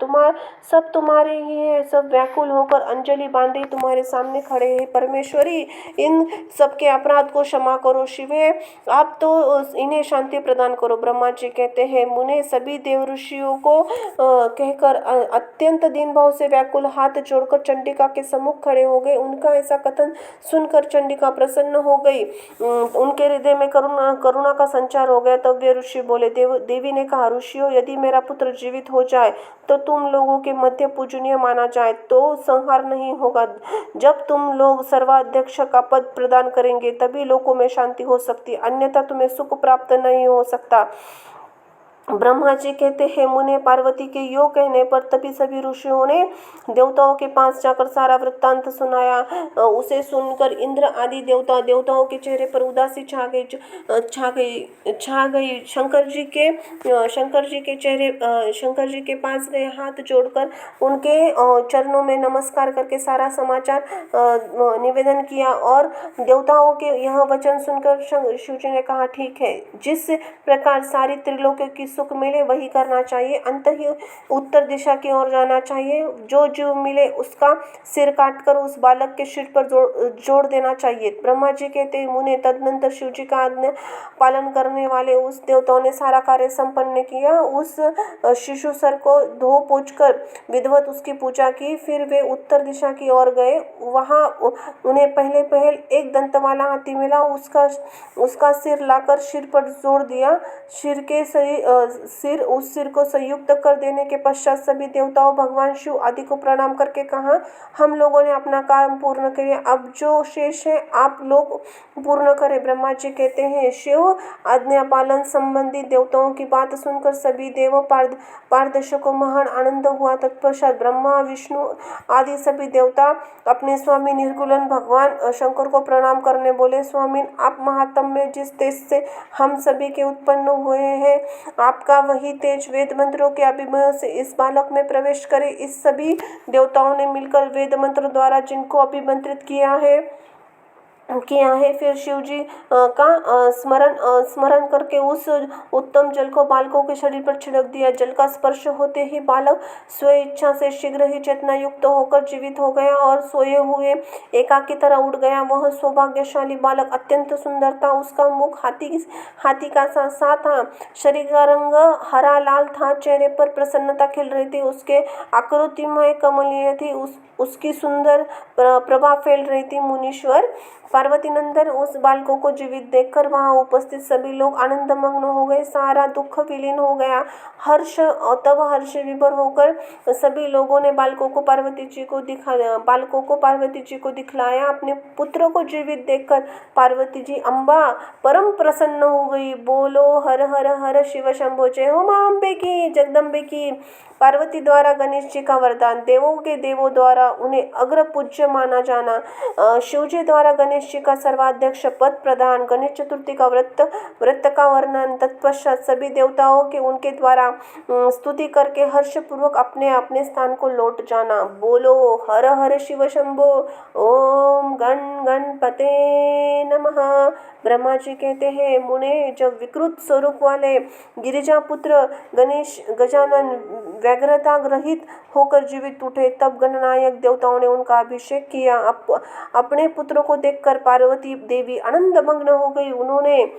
सब तुम्हारे ही है। सब व्याकुल होकर अंजलि बांधे तुम्हारे सामने खड़े हैं। परमेश्वरी, इन सबके अपराध को क्षमा करो। शिवे, आप तो इन्हें शांति प्रदान करो। ब्रह्मा जी कहते हैं, मुने सभी देव ऋषियों को कहकर अत्यंत दीन भाव से व्याकुल हाथ जोड़कर चंडिका के सम्मुख खड़े हो गए। उनका ऐसा कथन सुनकर चंडिका प्रसन्न हो गई। उनके हृदय में करुणा का संचार हो गया। तब वे ऋषि बोले। देवी ने कहा, ऋषियों, यदि मेरा पुत्र जीवित हो जाए तो तुम लोगों के मध्य पूजनीय माना जाए तो संहार नहीं होगा। जब तुम लोग सर्वाध्यक्ष का पद प्रदान करेंगे तभी लोकों में शांति हो सकती, अन्यथा तुम्हें सुख प्राप्त नहीं हो सकता। ब्रह्मा जी कहते हैं, मुने पार्वती के योग कहने पर तभी सभी ऋषियों ने देवताओं के पास जाकर सारा वृत्तांत सुनाया। उसे सुनकर इंद्र आदि देवताओं के चेहरे पर उदासी छा गई। शंकर जी के पास गए, हाथ जोड़कर उनके चरणों में नमस्कार करके सारा समाचार निवेदन किया। और देवताओं के यह वचन सुनकर शिव जी ने कहा, ठीक है, जिस प्रकार सारी त्रिलोक की सुख मिले वही करना चाहिए। अंत ही उत्तर दिशा की ओर जाना चाहिए। जो जीव मिले उसका सिर काटकर उस बालक के सिर पर जोड़ देना चाहिए। ब्रह्मा जी कहते हैं, मुने तदनंतर शिव जी का आज्ञा पालन करने वाले उस देवताओं ने सारा कार्य संपन्न किया। उस शिशु सर को धो पोंछकर विधिवत उसकी पूजा की। फिर वे उत्तर दिशा की ओर गए। वहां उन्हें पहले एक दंत वाला हाथी मिला। उसका सिर लाकर सिर पर जोड़ दिया। उस सिर को संयुक्त कर देने के पश्चात सभी देवताओं, भगवान शिव आदि को प्रणाम करके कहा, हम लोगों ने अपना काम पूर्ण किया। अब जो शेष है आप लोग पूर्ण करें। ब्रह्मा जी कहते हैं, शिव आज्ञा पालन संबंधी देवताओं की बात सुनकर सभी देवों पारदर्शकों को महान आनंद हुआ। तत्पश्चात ब्रह्मा विष्णु आदि सभी देवता अपने स्वामी निर्गुण भगवान शंकर को प्रणाम करने बोले, स्वामी आप महात्म्य जिस तेज से हम सभी के उत्पन्न हुए हैं, आपका वही तेज वेद मंत्रों के अभिमय से इस बालक में प्रवेश करे। इस सभी देवताओं ने मिलकर वेद मंत्र द्वारा जिनको अभिमंत्रित किया है, फिर शिव जी का स्मरण करके उस उत्तम जल को बालकों के शरीर पर छिड़क दिया। जल का स्पर्श होते ही बालक स्व इच्छा से शीघ्र ही चेतना युक्त होकर जीवित हो गया और सोए हुए एका की तरह उड़ गया। वह सौभाग्यशाली बालक अत्यंत सुंदर था। उसका मुख हाथी का सा था। शरीर का रंग हरा लाल था। चेहरे पर प्रसन्नता खिल रही थी। उसके आकृतिमय कमलीय थी। उसकी सुंदर प्रभा फैल रही थी। मुनीश्वर पार्वती नंदन उस बालकों को जीवित देखकर वहां उपस्थित सभी लोग आनंदमग्न हो गए, सारा दुख विलीन हो गया। तब हर्ष विभोर होकर सभी लोगों ने बालकों को पार्वती जी को दिखलाया। अपने पुत्र को जीवित देखकर पार्वती जी अम्बा परम प्रसन्न हो गई। बोलो हर हर हर शिव शंभो, जय हो मां अम्बे की, जगदम्बे की। पार्वती द्वारा गणेश जी का वरदान, देवों के देवों द्वारा उन्हें अग्र पूज्य माना जाना, शिव जी द्वारा गणेश जी का सर्वाध्यक्ष पद प्रदान, गणेश चतुर्थी का व्रत का वर्णन, तत्पश्चात सभी देवताओं के उनके द्वारा स्तुति करके हर्षपूर्वक अपने अपने स्थान को लौट जाना। बोलो हर हर शिव शंभो, ओम गण गणपते नमः। ब्रह्मा जी कहते हैं, मुने जब विकृत स्वरूप वाले गिरिजा पुत्र गणेश गजानन व्यग्रता ग्रहित होकर जीवित उठे, तब गणनायक देवताओं ने उनका अभिषेक किया। अपने पुत्र को देखकर पार्वती देवी आनंदमग्न हो गई। उन्होंने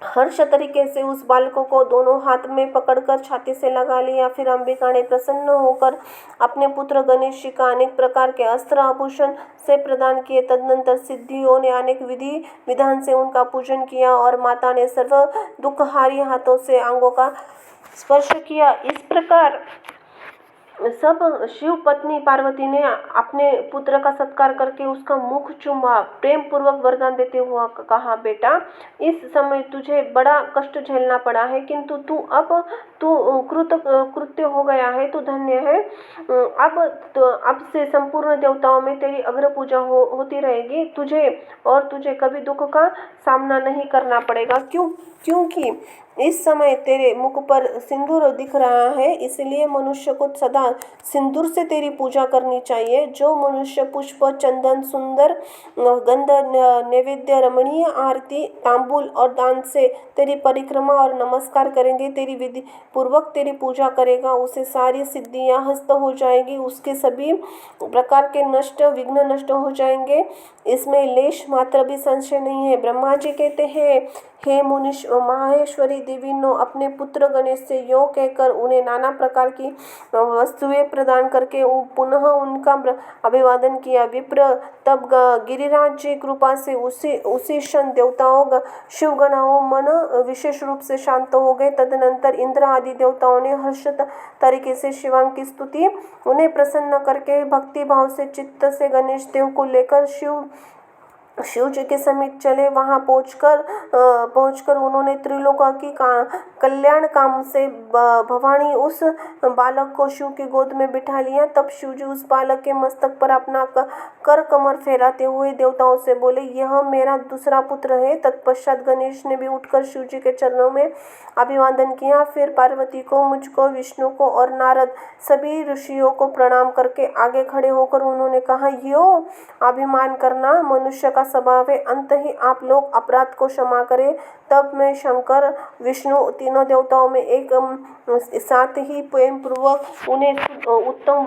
हर्ष तरीके से उस बालकों को दोनों हाथ में पकड़कर छाती से लगा लिया। फिर अंबिका ने प्रसन्न होकर अपने पुत्र गणेश जी का अनेक प्रकार के अस्त्र आभूषण से प्रदान किए। तदनंतर सिद्धियों ने अनेक विधि विधान से उनका पूजन किया और माता ने सर्व दुखहारी हाथों से अंगों का स्पर्श किया। इस प्रकार सब शिव पत्नी पार्वती ने अपने पुत्र का सत्कार करके उसका मुख चूमा, प्रेम पूर्वक वरदान देते हुआ कहा, बेटा इस समय तुझे बड़ा कष्ट झेलना पड़ा है, किंतु तू कृत्य हो गया है, तू धन्य है। अब से संपूर्ण देवताओं में तेरी अग्र पूजा होती रहेगी। तुझे कभी दुख का सामना नहीं करना पड़ेगा। क्योंकि इस समय तेरे मुख पर सिंदूर दिख रहा है, इसलिए मनुष्य को सदा सिंदूर से तेरी पूजा करनी चाहिए। जो मनुष्य पुष्प, चंदन, सुंदर गंध, नैवेद्य, रमणीय आरती, तांबूल और दान से तेरी परिक्रमा और नमस्कार करेंगे, तेरी विधि पूर्वक तेरी पूजा करेगा, उसे सारी सिद्धियां हस्त हो जाएगी, उसके सभी प्रकार के विघ्न नष्ट हो जाएंगे। इसमें लेश मात्र भी संशय नहीं है। ब्रह्मा जी कहते हैं, हे माहेश्वरी देवी ने अपने पुत्र गणेश से यो कहकर उन्हें नाना प्रकार की वस्तुएं प्रदान करके पुनः उनका अभिवादन किया। विप्र तब गिरिराज जी कृपा से उसी क्षण देवताओं शिवगणों मन विशेष रूप से शांत हो गए। तदनंतर इंद्र आदि देवताओं ने हर्ष तरीके से शिवांग की स्तुति उन्हें प्रसन्न करके भक्ति भाव से चित्त से गणेश देव को लेकर शिव जी के समीप चले। वहां पहुंचकर उन्होंने त्रिलोका की कल्याण काम से भवानी उस बालक को शिव की गोद में बिठा लिया। तब शिव जी उस बालक के मस्तक पर अपना कर कमर फैलाते हुए देवताओं से बोले, यह मेरा दूसरा पुत्र है। तत्पश्चात गणेश ने भी उठकर शिव जी के चरणों में अभिवादन किया। फिर पार्वती को, मुझको, विष्णु को और नारद सभी ऋषियों को प्रणाम करके आगे खड़े होकर उन्होंने कहा, यो अभिमान करना मनुष्य का स्वभाव है, अंत ही आप लोग अपराध को क्षमा करें। तब मैं शंकर, विष्णु तीनों देवताओं में एक साथ ही प्रेम पूर्वक उन्हें उत्तम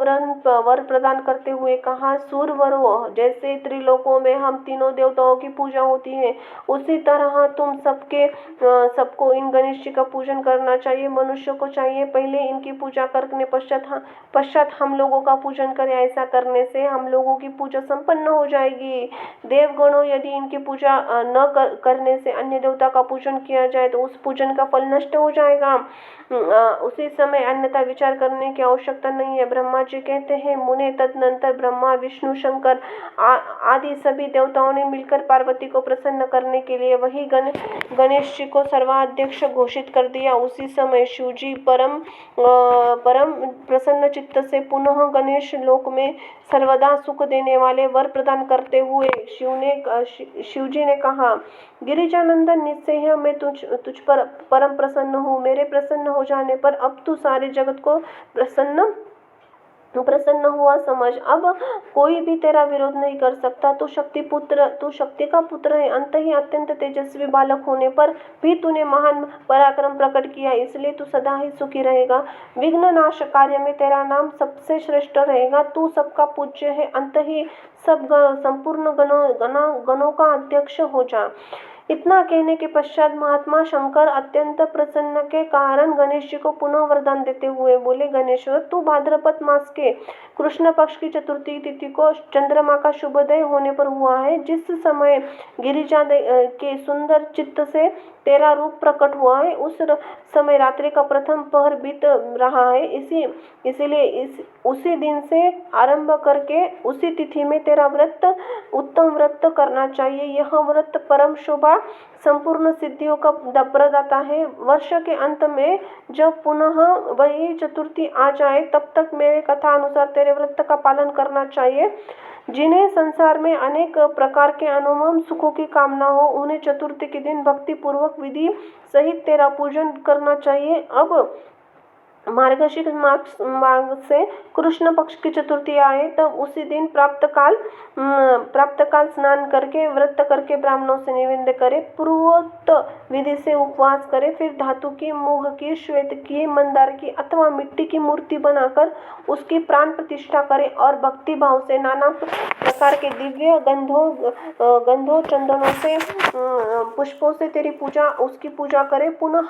वर प्रदान करते हुए कहा, सूरवरों, जैसे त्रिलोकों में हम तीनों देवताओं की पूजा होती है, उसी तरह तुम सबको इन गणेश जी का पूजन करना चाहिए। मनुष्य को चाहिए पहले इनकी पूजा करने पश्चात हम लोगों का पूजन करें। ऐसा करने से हम लोगों की पूजा संपन्न हो जाएगी। देवगणों, यदि इनकी पूजा न करने से अन्य देवता का पूजन किया जाए तो उस पूजन का फल नष्ट हो जाएगा। उसी समय अन्यथा विचार करने की आवश्यकता नहीं है। ब्रह्मा जी कहते हैं, मुने तदनंतर ब्रह्मा, विष्णु, शंकर आदि सभी देवताओं ने मिलकर पार्वती को प्रसन्न करने के लिए वही गणेश जी को सर्वाध्यक्ष घोषित कर दिया। उसी समय शिव जी परम प्रसन्न चित्त से पुनः गणेश लोक में सर्वदा सुख देने वाले वर प्रदान करते हुए शिव जी ने कहा, गिरिजानंदन, निश्चय मैं तुझ पर परम प्रसन्न हूँ। मेरे प्रसन्न हो जाने पर अब तू सारे जगत को प्रसन्न हुआ समझ। अब कोई भी तेरा विरोध नहीं कर सकता। तू शक्ति का पुत्र है। अंत ही अत्यंत तेजस्वी बालक होने पर भी तूने महान पराक्रम प्रकट किया, इसलिए तू सदा ही सुखी रहेगा। विघ्न नाश कार्य में तेरा नाम सबसे श्रेष्ठ रहेगा। तू सबका पूज्य है। अंत ही संपूर्ण गणों का अध्यक्ष हो जा। इतना कहने के पश्चात महात्मा शंकर अत्यंत प्रसन्न के कारण गणेश जी को पुनः वरदान देते हुए बोले, गणेश्वर, तू भाद्रपद मास के कृष्ण पक्ष की चतुर्थी तिथि को चंद्रमा का शुभोदय होने पर हुआ है। जिस समय गिरिजा के सुंदर चित्त से तेरा रूप प्रकट हुआ है, उस समय रात्रि का प्रथम पहर बीत रहा है। इसीलिए उसी दिन से आरंभ करके उसी तिथि में तेरा व्रत, उत्तम व्रत करना चाहिए। यह व्रत परम शोभा संपूर्ण सिद्धियों का प्रदाता है। वर्ष के अंत में जब पुनः वही चतुर्थी आ जाए, तब तक मेरे कथा अनुसार तेरे व्रत का पालन करना चाहिए। जिन्हें संसार में अनेक प्रकार के अनुपम सुखों की कामना हो, उन्हें चतुर्थी के दिन भक्ति पूर्वक विधि सहित तेरा पूजन करना चाहिए। अब मार्गशीर्ष माघ से कृष्ण पक्ष की चतुर्थी आए, तब उसी दिन प्राप्तकाल स्नान करके व्रत करके ब्राह्मणों से निवेद्य करे, पूर्वोक्त विधि से उपवास करे, फिर धातु की, मूंग की, श्वेत की, मंदार की अथवा मिट्टी की मूर्ति बनाकर उसकी प्राण प्रतिष्ठा करे और भक्ति भाव से नाना प्रकार के दिव्य गंधों चंदनों से पुष्पों से तेरी पूजा, उसकी पूजा करे। पुनः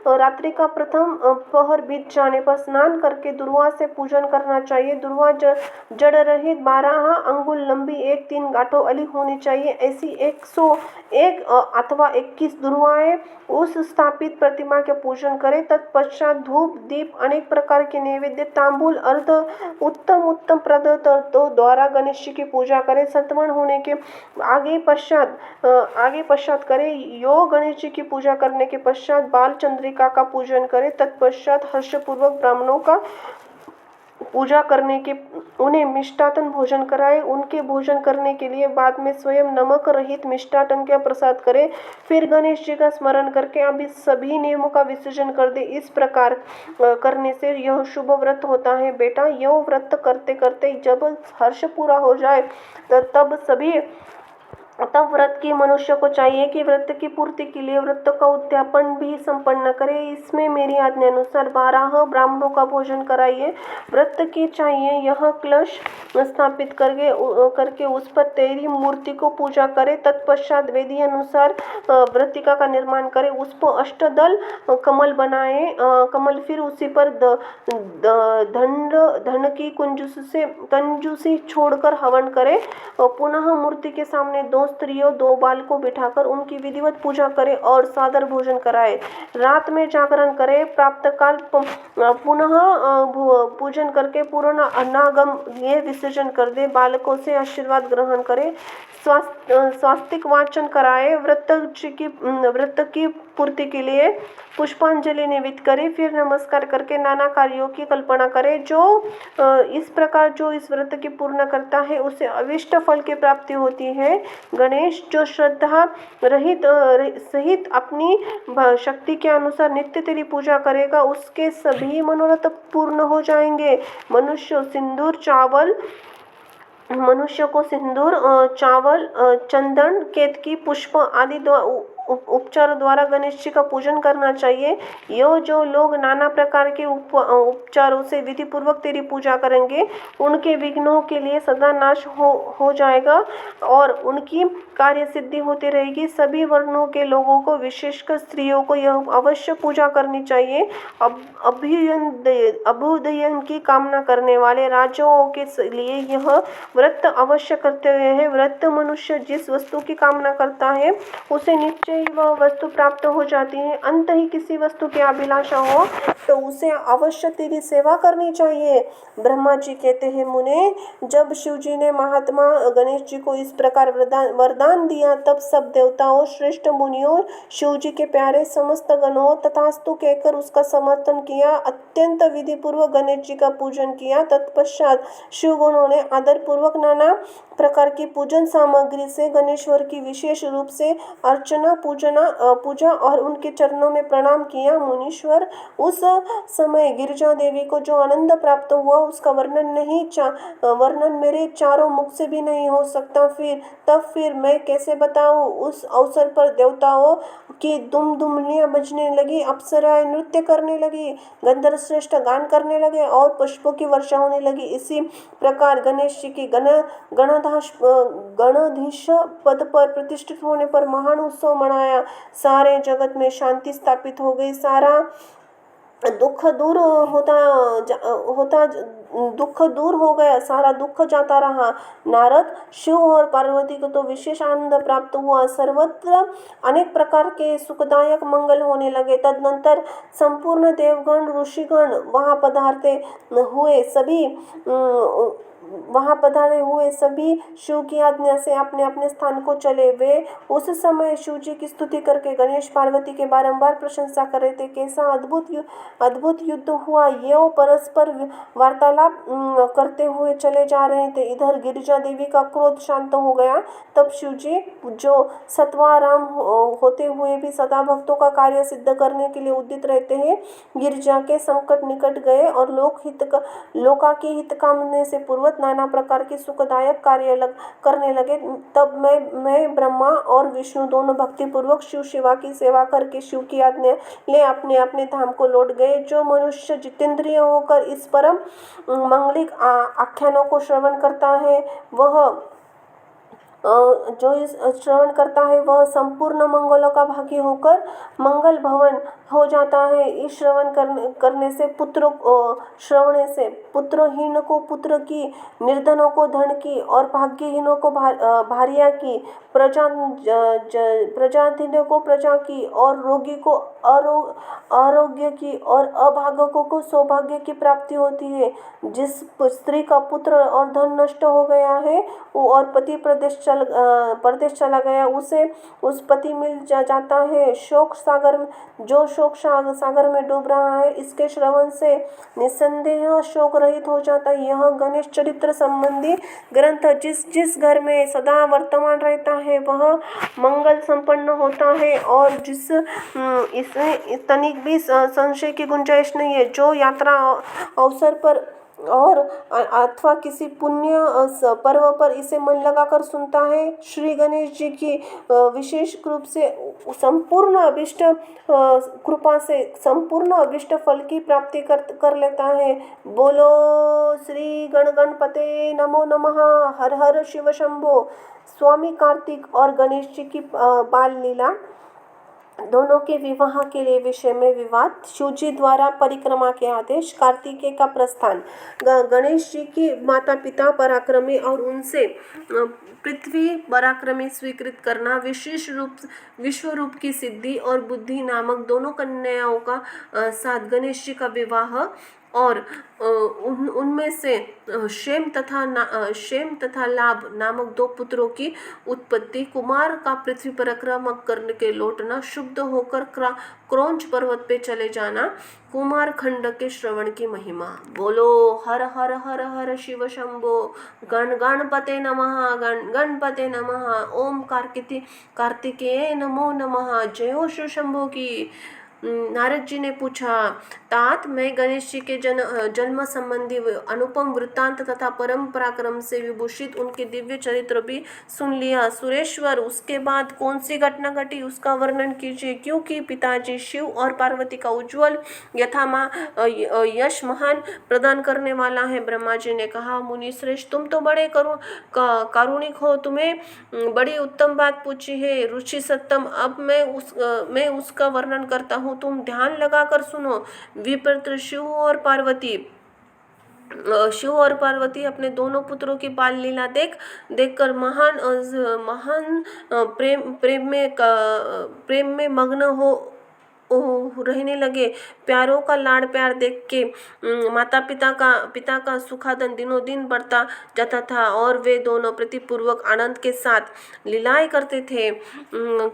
रात्रि का प्रथम पहर बीत जाने पर स्नान करके दुर्वा से पूजन करना चाहिए। दुर्वा जड़ रहित 12 अंगुल लंबी 1-3 गांठों वाली होनी चाहिए। ऐसी 101 अथवा 21 दुर्वाएं उस स्थापित प्रतिमा के पूजन करे। तत्पश्चात धूप दीप अनेक प्रकार के नैवेद्य तांबूल अर्ध उत्तम पदार्थों द्वारा गणेश जी की पूजा करे। सतवन होने के आगे पश्चात करे। यो गणेश जी की पूजा करने के पश्चात बाल चंद्रिका का पूजन करे। तत्पश्चात हर्षपूर्वक ब्राह्मणों का पूजा करने के उन्हें मिष्टान्न भोजन कराए। उनके भोजन करने के लिए बाद में स्वयं नमक रहित मिष्टान्न का प्रसाद करे। फिर गणेश जी का स्मरण करके अभी सभी नियमों का विसर्जन कर दे। इस प्रकार करने से यह शुभ व्रत होता है। बेटा, यह व्रत करते करते जब हर्ष पूरा हो जाए तब व्रत की मनुष्य को चाहिए कि व्रत की पूर्ति के लिए व्रत का उद्यापन भी संपन्न करे। इसमें मेरी आज्ञा अनुसार 12 ब्राह्मणों का भोजन कराइए। व्रत की चाहिए यह कलश स्थापित करके उस पर तेरी मूर्ति को पूजा करे। तत्पश्चात वेदी अनुसार व्रतिका का निर्माण करे। उस पर अष्टदल कमल बनाए। कमल फिर उसी पर धन की कंजूसी छोड़कर हवन करे। पुनः मूर्ति के सामने 2 स्त्रियों 2 बालकों बिठाकर उनकी विधिवत पूजा करे और सादर भोजन कराए। रात में जागरण करे। प्रातःकाल पुनः पूजन करके पूर्ण अन्नागम ये विसर्जन कर दे। बालकों से आशीर्वाद ग्रहण करे। स्वास्तिक वाचन कराए। व्रत की पूर्ति के लिए पुष्पांजलि निवेदित करे। फिर नमस्कार करके नाना कार्यों की कल्पना करे। जो इस व्रत की पूर्ण करता है उसे अविष्ट फल की प्राप्ति होती है। गणेश, जो श्रद्धा सहित अपनी शक्ति के अनुसार नित्य तेरी पूजा करेगा, उसके सभी मनोरथ पूर्ण हो जाएंगे। मनुष्य को सिंदूर, चावल, चंदन, केतकी, पुष्प आदि उपचार द्वारा गणेश जी का पूजन करना चाहिए। जो लोग नाना प्रकार के उपचारों से विधि पूर्वक तेरी पूजा करेंगे, उनके विघ्नों के लिए सदा नाश हो जाएगा और उनकी कार्य सिद्धि होती रहेगी। सभी वर्णों के लोगों को, विशेषकर स्त्रियों को यह अवश्य पूजा करनी चाहिए। अभ्युदय की कामना करने वाले राजाओं के लिए यह व्रत अवश्य कर्तव्य है। व्रत मनुष्य जिस वस्तु की कामना करता है उसे निश्चय ही वह वस्तु प्राप्त हो जाती है। अंत ही किसी वस्तु की अभिलाषा हो तो उसे अवश्य तेरी सेवा करनी चाहिए। ब्रह्मा जी कहते हैं, मुने, जब शिव जी ने महात्मा गणेश जी को इस प्रकार वरदान दिया, तब सब देवताओं, श्रेष्ठ मुनियों, शिव जी के प्यारे समस्त गणों तथास्तु कहकर उसका समर्थन किया। अत्यंत विधि पूर्वक गणेश जी का पूजन किया। तत्पश्चात शिव गणों ने आदर पूर्वक नाना प्रकार की पूजन सामग्री से गणेश्वर की विशेष रूप से अर्चना पूजा और उनके चरणों में प्रणाम किया। मुनीश्वर, उस समय गिरिजा देवी को जो आनंद प्राप्त हुआ उसका वर्णन मेरे चारों मुख से भी नहीं हो सकता। फिर मैं कैसे बताऊं। उस अवसर पर देवताओं की दुमदुमनियाँ बजने लगी, अप्सराएं नृत्य करने लगी, गंधर्व श्रेष्ठ गान करने लगे और पुष्पों की वर्षा होने लगी। इसी प्रकार गणेश जी की गणाधीश पद पर प्रतिष्ठित होने पर महान उत्सव मनाया। सारे जगत में शांति स्थापित हो गई। सारा दुख दूर दुख दूर हो गया, सारा दुख जाता रहा। नारद, शिव और पार्वती को तो विशेष आनंद प्राप्त हुआ। सर्वत्र अनेक प्रकार के सुखदायक मंगल होने लगे। तदनंतर संपूर्ण देवगण ऋषिगण वहां पधारे हुए सभी शिव की आज्ञा से अपने अपने स्थान को चले। वे उस समय शिव जी की स्तुति करके गणेश पार्वती के बारंबार प्रशंसा कर रहे थे। कैसा अद्भुत युद्ध हुआ। ये परस्पर वार्तालाप करते हुए चले जा रहे थे। इधर गिरिजा देवी का क्रोध शांत हो गया। तब शिव जी, जो सत्वाराम होते हुए भी सदा भक्तों का कार्य सिद्ध करने के लिए उद्यत रहते हैं, गिरिजा के संकट निकट गए और लोका के हित कामने से पूर्वत नाना प्रकार के सुखदायक कार्य करने लगे। तब मैं ब्रह्मा और विष्णु दोनों भक्ति पूर्वक शिव शिवा की सेवा करके शिव की आज्ञा ले अपने अपने धाम को लौट गए। जो मनुष्य जितेंद्रिय होकर इस परम मंगलिक आख्यानों को श्रवण करता है, वह संपूर्ण मंगलों का भागी होकर मंगल भवन हो जाता है। इस श्रवण से पुत्रहीन को पुत्र की, निर्धनों को धन की और भाग्यहीनों को भार्या की, प्रजाधीनों को प्रजा की और रोगी को आरोग्य की और अभागकों को सौभाग्य की प्राप्ति होती है। जिस स्त्री का पुत्र और धन नष्ट हो गया है और पति प्रदेश चला गया, उसे उस पति मिल जाता है। शोक सागर में डूब रहा है, इसके श्रवण से निसंदेह शोक रहित हो जाता है। यह गणेश चरित्र संबंधी ग्रंथ जिस घर में सदा वर्तमान रहता है वह मंगल संपन्न होता है और इसमें तनिक भी संशय की गुंजाइश नहीं है। जो यात्रा अवसर पर और अथवा किसी पुण्य पर्व पर इसे मन लगाकर सुनता है, श्री गणेश जी की विशेष रूप से संपूर्ण अभिष्ट कृपा से संपूर्ण अभिष्ट फल की प्राप्ति कर लेता है। बोलो श्री गणपते नमो नमः। हर हर शिव शंभो। स्वामी कार्तिक और गणेश जी की बाल लीला, दोनों के विवाह के लिए विषय में विवाद, शिवजी द्वारा परिक्रमा के आदेश, कार्तिकेय का प्रस्थान, गणेश जी की माता पिता पराक्रमी और उनसे पृथ्वी पराक्रमी स्वीकृत करना, विश्व रूप की सिद्धि और बुद्धि नामक दोनों कन्याओं का साथ गणेश जी का विवाह और उनमें से शेम तथा लाभ नामक दो पुत्रों की उत्पत्ति, कुमार का पृथ्वी परिक्रमा करने के लौटना, शुद्ध होकर क्रौंच पर्वत पे चले जाना, कुमार खंड के श्रवण की महिमा। बोलो हर हर हर हर शिव शंभो। गणपते नमः, गणपते नमः। ओम कार्तिकेय नमो नमः। जय हो शिव शंभो की। नारद जी ने पूछा, तात मैं गणेश जी के जन्म संबंधी अनुपम वृत्तांत तथा परम पराक्रम से विभूषित उनके दिव्य चरित्र भी सुन लिया। सुरेश्वर, उसके बाद कौन सी घटना घटी उसका वर्णन कीजिए, क्योंकि पिताजी शिव और पार्वती का उज्जवल यश महान प्रदान करने वाला है। ब्रह्मा जी ने कहा, मुनि श्रेष्ठ, तुम तो बड़े कारुणिक हो, तुम्हें बड़ी उत्तम बात पूछी है। रुचि सत्तम, अब मैं उसका वर्णन करता हूँ, तुम ध्यान लगाकर सुनो। विप्रत्र शिव और पार्वती अपने दोनों पुत्रों की बाल लीला देखकर महान प्रेम में मग्न हो रहने लगे। प्यारों का लाड़ प्यार देख के माता पिता का सुखादन दिनों दिन बढ़ता जाता था और वे दोनों प्रीतिपूर्वक आनंद के साथ लीलाएं करते थे।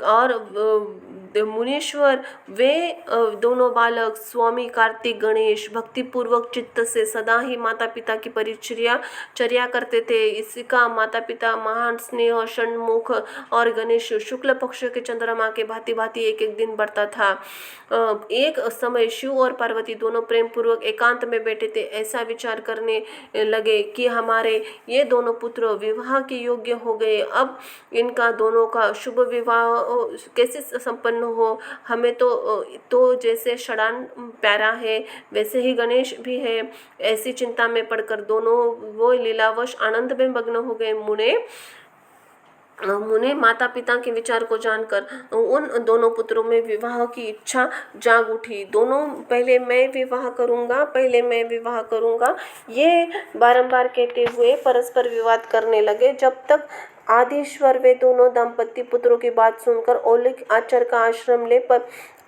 और मुनीश्वर, वे दोनों बालक स्वामी कार्तिक गणेश भक्तिपूर्वक चित्त से सदा ही माता पिता की परिचर्या करते थे। इसका माता पिता महान स्नेह षण्मुख और गणेश शुक्ल पक्ष के चंद्रमा के भांति भांति एक एक दिन बढ़ता था। एक समय शिव और पार्वती दोनों प्रेम पूर्वक एकांत में बैठे थे। ऐसा विचार करने लगे कि हमारे ये दोनों पुत्र विवाह के योग्य हो गए, अब इनका दोनों का शुभ विवाह कैसे संपन्न प्रसन्न हो। हमें तो जैसे षडान प्यारा है वैसे ही गणेश भी है। ऐसी चिंता में पड़कर दोनों वो लीलावश आनंद में मग्न हो गए। मुने माता पिता के विचार को जानकर उन दोनों पुत्रों में विवाह की इच्छा जाग उठी। दोनों पहले मैं विवाह करूंगा ये बारंबार कहते हुए परस्पर विवाद करने लगे। जब तक आदिश्वर वे दोनों दंपति पुत्रों की बात सुनकर औलिक आचार्य का आश्रम ले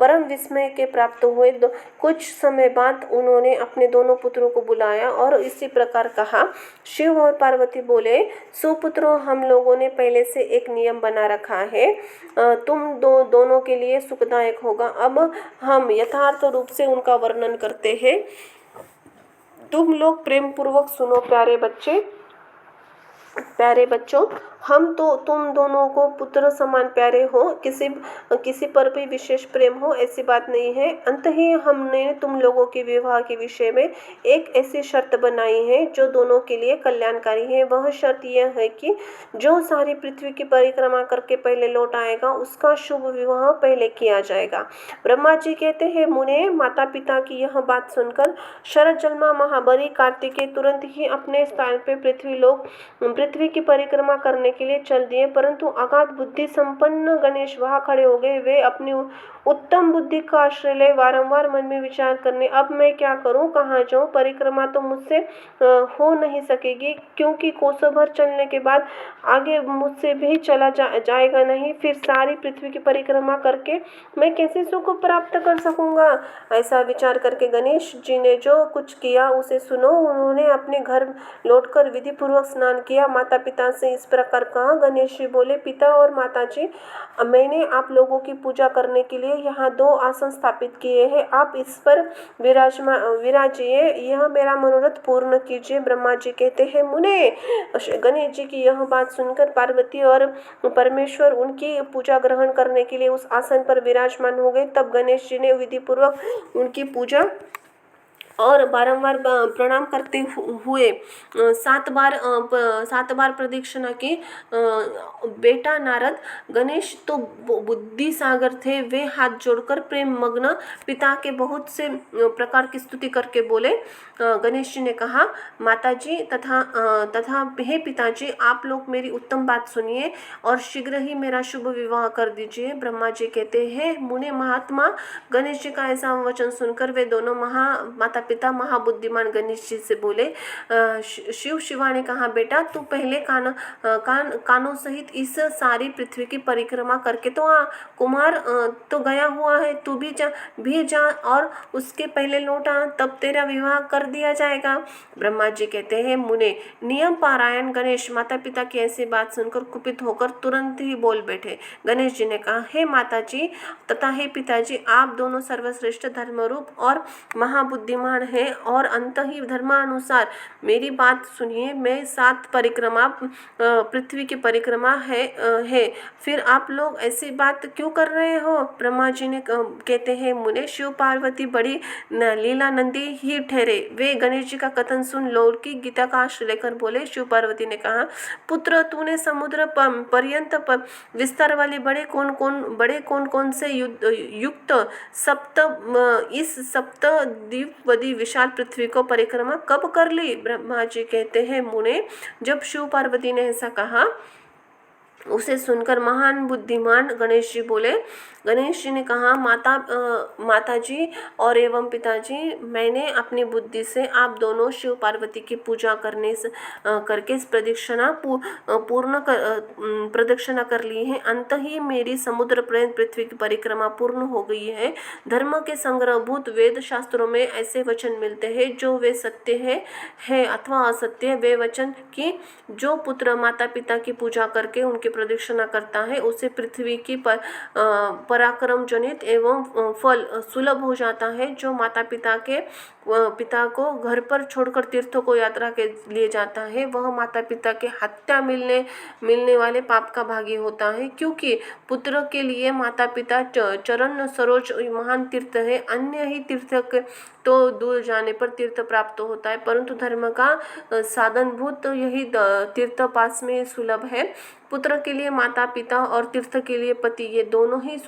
परम विस्मय के प्राप्त हुए। कुछ समय बाद उन्होंने अपने दोनों पुत्रों को बुलाया और इसी प्रकार कहा। शिव और पार्वती बोले, सुपुत्रों, हम लोगों ने पहले से एक नियम बना रखा है, तुम दोनों के लिए सुखदायक होगा। अब हम यथार्थ रूप से उनका वर्णन करते हैं। तुम लोग प्रेम पूर्वक सुनो। प्यारे बच्चों, हम तो तुम दोनों को पुत्र समान प्यारे हो, किसी पर भी विशेष प्रेम हो ऐसी बात नहीं है। अंत ही हमने तुम लोगों के विवाह के विषय में एक ऐसी शर्त बनाई है जो दोनों के लिए कल्याणकारी है। वह शर्त यह है कि जो सारी पृथ्वी की परिक्रमा करके पहले लौट आएगा उसका शुभ विवाह पहले किया जाएगा। ब्रह्मा जी कहते हैं, मुने, माता पिता की यह बात सुनकर शरद जन्मा महाबली कार्तिकेय तुरंत ही अपने स्थान पर पृथ्वी की परिक्रमा करने के लिए चल दिए। परंतु अगाध बुद्धि संपन्न गणेश वहां खड़े हो गए। वे अपनी उत्तम बुद्धि का आश्रय ले वारंवार मन में विचार करने, अब मैं क्या करूं, कहाँ जाऊं, परिक्रमा तो मुझसे हो नहीं सकेगी, क्योंकि कोसों भर चलने के बाद आगे मुझसे भी चला जाएगा नहीं। फिर सारी पृथ्वी की परिक्रमा करके मैं कैसे सुख प्राप्त कर सकूंगा। ऐसा विचार करके गणेश जी ने जो कुछ किया उसे सुनो। उन्होंने अपने घर लौटकर विधि पूर्वक स्नान किया। माता पिता से इस प्रकार कहा। गणेश जी बोले, पिता और माता जी, मैंने आप लोगों की पूजा करने के लिए यहाँ 2 आसन स्थापित किए हैं। आप इस पर विराजिए, यह मेरा मनोरथ पूर्ण कीजिए। ब्रह्मा जी कहते हैं, मुने, गणेश जी की यह बात सुनकर पार्वती और परमेश्वर उनकी पूजा ग्रहण करने के लिए उस आसन पर विराजमान हो गए। तब गणेश जी ने विधि पूर्वक उनकी पूजा और बारंबार प्रणाम करते हुए 7 बार प्रदक्षिणा की। बेटा नारद, गणेश तो बुद्धि सागर थे। वे हाथ जोड़कर प्रेम मग्न पिता के बहुत से प्रकार की स्तुति करके बोले। गणेश जी ने कहा, माता जी तथा हे पिताजी, आप लोग मेरी उत्तम बात सुनिए और शीघ्र ही मेरा शुभ विवाह कर दीजिए। ब्रह्मा जी कहते हैं, मुने महात्मा, गणेश जी का ऐसा वचन सुनकर वे दोनों माता पिता महाबुद्धिमान गणेश जी से बोले। शिवा ने कहा, बेटा तू पहले कानों सहित इस सारी पृथ्वी की परिक्रमा करके तो कुमार तो गया हुआ है, तू भी जा और उसके पहले लौट आ, तब तेरा विवाह कर दिया जाएगा। ब्रह्मा जी कहते हैं, मुने, नियम पारायण गणेश माता पिता की ऐसी बात सुनकर कुपित होकर तुरंत ही बोल बैठे। गणेश जी ने कहा, हे माता जी तथा हे पिताजी, आप दोनों सर्वश्रेष्ठ धर्मरूप और महाबुद्धिमान हैं और अंत ही धर्मानुसार मेरी बात सुनिए। मैं 7 परिक्रमा पृथ्वी की परिक्रमा है, फिर आप लोग ऐसी बात क्यों कर रहे हो। ब्रह्मा जी ने कहते हैं, मुने, शिव पार्वती बड़ी लीलानंदी ही ठहरे। वे गणेश जी का कथन सुन लौकी गीता का आश्रय लेकर बोले। शिव पार्वती ने कहा, पुत्र, तूने समुद्र पर्यंत विस्तार वाली बड़े कौन कौन से युक्त इस सप्तद्वीपवदी विशाल पृथ्वी को परिक्रमा कब कर ली। ब्रह्मा जी कहते हैं, मुने, जब शिव पार्वती ने ऐसा कहा उसे सुनकर महान बुद्धिमान गणेश जी बोले। गणेश जी ने कहा, माता जी और एवं पिताजी, मैंने अपनी बुद्धि से आप दोनों शिव पार्वती की पूजा करके इस प्रदक्षिणा कर ली है। अंत ही मेरी समुद्र पर्यंत पृथ्वी की परिक्रमा पूर्ण हो गई है। धर्म के संग्रहभूत वेद शास्त्रों में ऐसे वचन मिलते हैं जो वे सत्य है अथवा असत्य है। वे वचन कि जो पुत्र माता पिता की पूजा करके उनकी प्रदक्षिणा करता है उसे पृथ्वी की पराक्रम जनित एवं फल सुलभ हो जाता है। जो माता पिता को घर पर छोड़कर तीर्थों को यात्रा के लिए जाता है वह माता पिता के हत्या मिलने वाले पाप का भागी होता है, क्योंकि पुत्र के लिए माता पिता चरण सरोज महान तीर्थ है। अन्य ही तीर्थ के तो दूर जाने पर तीर्थ प्राप्त होता है, परंतु धर्म का साधनभूत यही तीर्थ पास में सुलभ है। पुत्र के लिए माता पिता और तीर्थ के लिए पति, ये दोनों ही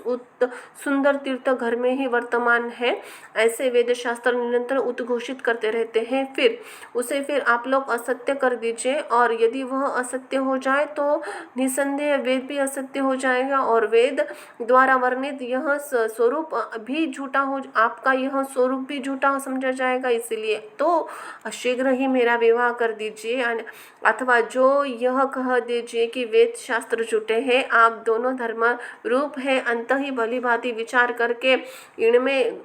सुंदर तीर्थ घर में ही वर्तमान है, ऐसे वेद शास्त्र निरंतर उद्घोषित करते रहते हैं। फिर आप लोग असत्य कर दीजिए, और यदि वह असत्य हो जाए तो निसंदेह वेद भी असत्य हो जाएगा, और वेद द्वारा वर्णित यह स्वरूप भी झूठा हो, आपका यह स्वरूप भी झूठा समझा जाएगा। इसलिए तो शीघ्र ही मेरा विवाह कर दीजिए, अथवा जो यह कह दीजिए कि वेद शास्त्र झूठे हैं। आप दोनों धर्म रूप है, अंत ही भली भांति विचार करके इनमें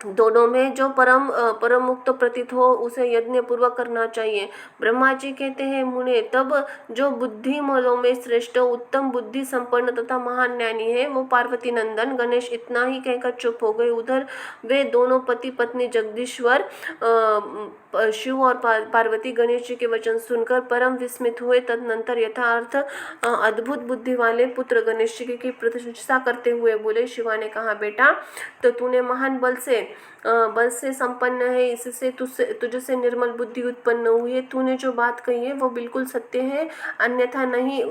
दोनों में जो परम मुक्त प्रतीत हो उसे यज्ञ पूर्वक करना चाहिए। ब्रह्मा जी कहते हैं, मुने, तब जो बुद्धिमलों में श्रेष्ठ उत्तम बुद्धि संपन्न तथा महान ज्ञानी है वो पार्वती नंदन गणेश इतना ही कहकर चुप हो गए। उधर वे दोनों पति पत्नी जगदीश्वर शिव और पार्वती गणेश जी के वचन सुनकर परम विस्मित हुए। तदनंतर यथार्थ अद्भुत बुद्धि वाले पुत्र गणेश जी की प्रशंसा करते हुए बोले। शिवा ने कहा, बेटा, तो तूने महान बल से संपन्न है, इससे तुझसे निर्मल बुद्धि उत्पन्न हुई है। तूने जो बात कही है वो बिल्कुल सत्य है, अन्यथा नहीं।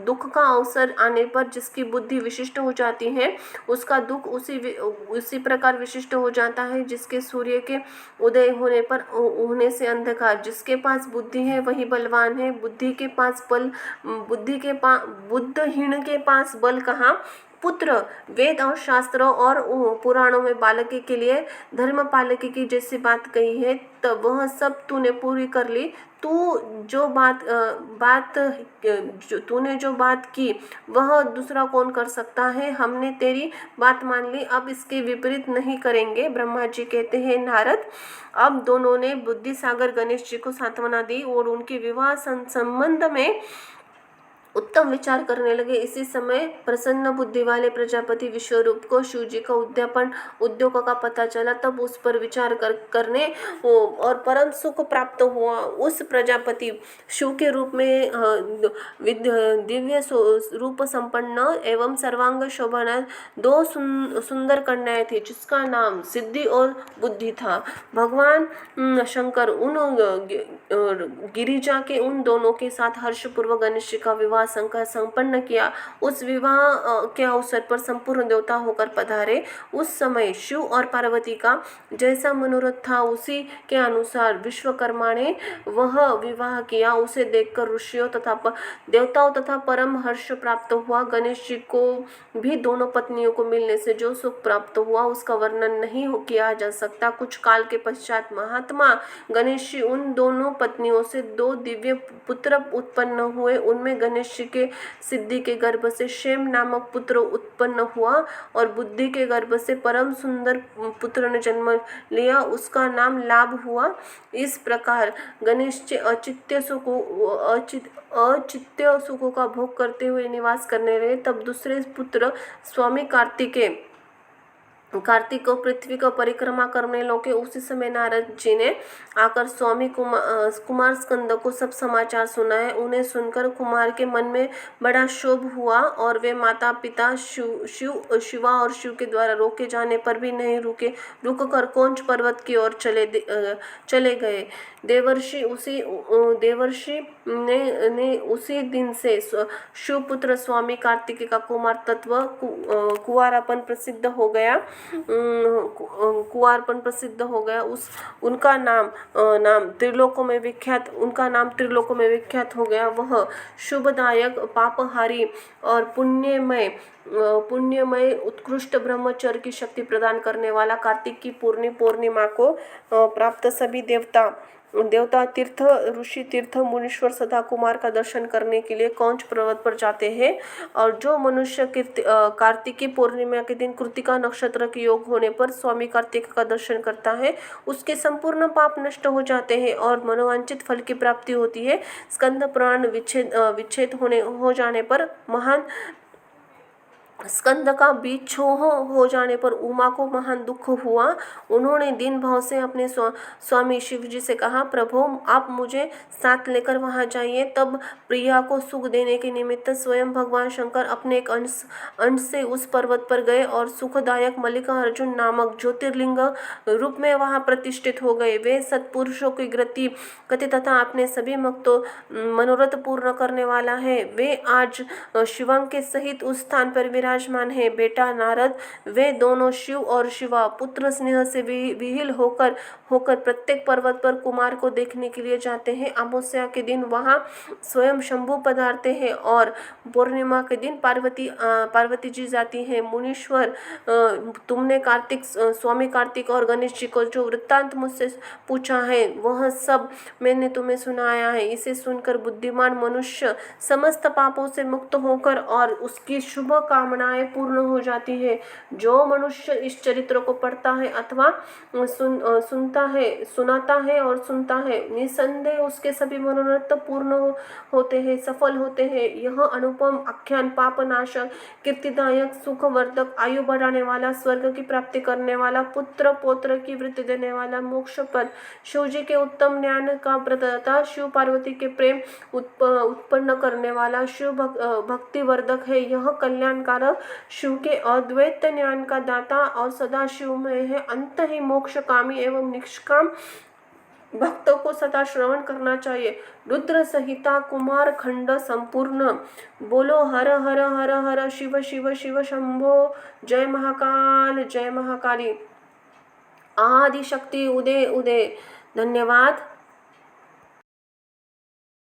दुख का अवसर आने पर जिसकी बुद्धि विशिष्ट हो जाती है उसका दुख उसी प्रकार विशिष्ट हो जाता है जिसके सूर्य के उदय होने से अंधकार। जिसके पास बुद्धि है वही बलवान है। बुद्धहीन के पास बल कहाँ? पुत्र, वेद और शास्त्रों और पुराणों में बालक के लिए धर्म पालक की जैसी बात कही है, तब वह सब तूने पूरी कर ली। तूने जो बात की वह दूसरा कौन कर सकता है? हमने तेरी बात मान ली, अब इसके विपरीत नहीं करेंगे। ब्रह्मा जी कहते हैं, नारद, अब दोनों ने बुद्धि सागर गणेश जी को सांत्वना दी और उनके विवाह संबंध में उत्तम विचार करने लगे। इसी समय प्रसन्न बुद्धि वाले प्रजापति विश्वरूप को शिव जी का उद्योग का पता चला। तब उस पर विचार करने और परम सुख प्राप्त हुआ। उस प्रजापति शिव के रूप में दिव्य रूप संपन्न एवं सर्वांग शोभना दो सुंदर कन्याएं थी, जिसका नाम सिद्धि और बुद्धि था। भगवान शंकर उन गिरिजा के उन दोनों के साथ हर्षपूर्वक गणेश जी का विवाह संपन्न किया। उस विवाह के अवसर पर संपूर्ण देवता होकर पधारे। उस समय शिव और पार्वती का जैसा मनोरथ था उसी के अनुसार विश्वकर्मा ने वह विवाह किया। उसे देखकर ऋषियों तथा देवताओं तथा परम हर्ष प्राप्त हुआ। गणेश जी को भी दोनों पत्नियों को मिलने से जो सुख प्राप्त हुआ उसका वर्णन नहीं किया जा सकता। कुछ काल के पश्चात महात्मा गणेश जी उन दोनों पत्नियों से दो दिव्य पुत्र उत्पन्न हुए। उनमें गणेश जी के सिद्धि के गर्भ से क्षेम नामक पुत्र उत्पन्न हुआ और बुद्धि के गर्भ से परम सुंदर पुत्र ने जन्म लिया, उसका नाम लाभ हुआ। इस प्रकार गणेश जी अचित्य सुखों का भोग करते हुए निवास करने लगे। तब दूसरे पुत्र स्वामी कार्तिक को पृथ्वी को परिक्रमा करने लगे। उसी समय नारद जी ने आकर स्वामी कुमार स्कंद को सब समाचार सुनाए। उन्हें सुनकर कुमार के मन में बड़ा क्षोभ हुआ और वे माता पिता शिवा और शिव के द्वारा रोके जाने पर भी नहीं रुककर कौंच पर्वत की ओर चले गए। देवर्षि ने उसी दिन से शिवपुत्र स्वामी कार्तिक का कुमार तत्व कुंवारापन प्रसिद्ध हो गया। उनका नाम त्रिलोकों में विख्यात हो गया। वह शुभदायक, पापहारी और पुण्यमय उत्कृष्ट ब्रह्मचर्य की शक्ति प्रदान करने वाला कार्तिक की पूर्णिमा को प्राप्त सभी देवता तीर्थ, ऋषि तीर्थ, मुनीश्वर सदा कुमार का दर्शन करने के लिए कौंच पर्वत पर जाते हैं। और जो मनुष्य कार्तिकी पूर्णिमा के दिन कृतिका नक्षत्र के योग होने पर स्वामी कार्तिक का दर्शन करता है, उसके संपूर्ण पाप नष्ट हो जाते हैं और मनोवांछित फल की प्राप्ति होती है। स्कंद पुराण विच्छेद हो जाने पर स्कंद का बीज हो जाने पर उमा को महान दुख हुआ। उन्होंने दीन भाव से अपने स्वामी शिव जी से कहा, प्रभु, आप मुझे साथ लेकर वहां जाइए। तब प्रिया को सुख देने के निमित्त स्वयं भगवान शंकर अपने एक अंश से उस पर्वत पर गए और सुखदायक मल्लिकार्जुन नामक ज्योतिर्लिंग रूप में वहां प्रतिष्ठित हो गए। वे सत्पुरुषों की गति तथा अपने सभी मनोरथ पूर्ण करने वाला है। वे आज शिवांग के सहित उस स्थान पर विराजमान है। बेटा नारद, वे दोनों शिव और शिवा पुत्र स्नेह से विहिल होकर प्रत्येक पर्वत पर कुमार को देखने के लिए जाते हैं। अमावस्या के दिन वहाँ स्वयं शंभु पधारते हैं और पूर्णिमा के दिन पार्वती जी जाती हैं। मुनीश्वर, तुमने स्वामी कार्तिक और गणेश जी को जो वृत्तांत मुझसे पूछा है वह सब मैंने तुम्हें सुनाया है। इसे सुनकर बुद्धिमान मनुष्य समस्त पापों से मुक्त होकर और उसकी शुभ कामनाएं पूर्ण हो जाती है। जो मनुष्य इस चरित्र को पढ़ता है अथवा सुनाता है और सुनता है, निसंदेह उसके सभी मनोरथ पूर्ण होते हैं, सफल होते हैं। यह अनुपम आख्यान पापनाशक, कीर्तिदायक, सुखवर्धक, आयु बढ़ाने वाला, स्वर्ग की प्राप्ति करने वाला, पुत्र पौत्र की वृद्धि देने वाला, मोक्ष पद, शिव जी के उत्तम ज्ञान का प्रदाता, शिव पार्वती के प्रेम उत्पन्न करने वाला, शिव भक्तिवर्धक है। यह कल्याणकारक, शिव के अद्वैत ज्ञान का दाता और सदा शिवमय है। अंत ही मोक्षकामी एवं निष्काम भक्तों को सदा श्रवण करना चाहिए। रुद्र संहिता कुमार खंड संपूर्ण। बोलो हर हर हर हर शिव शिव शिव शंभो। जय महाकाल, जय महाकाली। आदि शक्ति उदय उदय। धन्यवाद।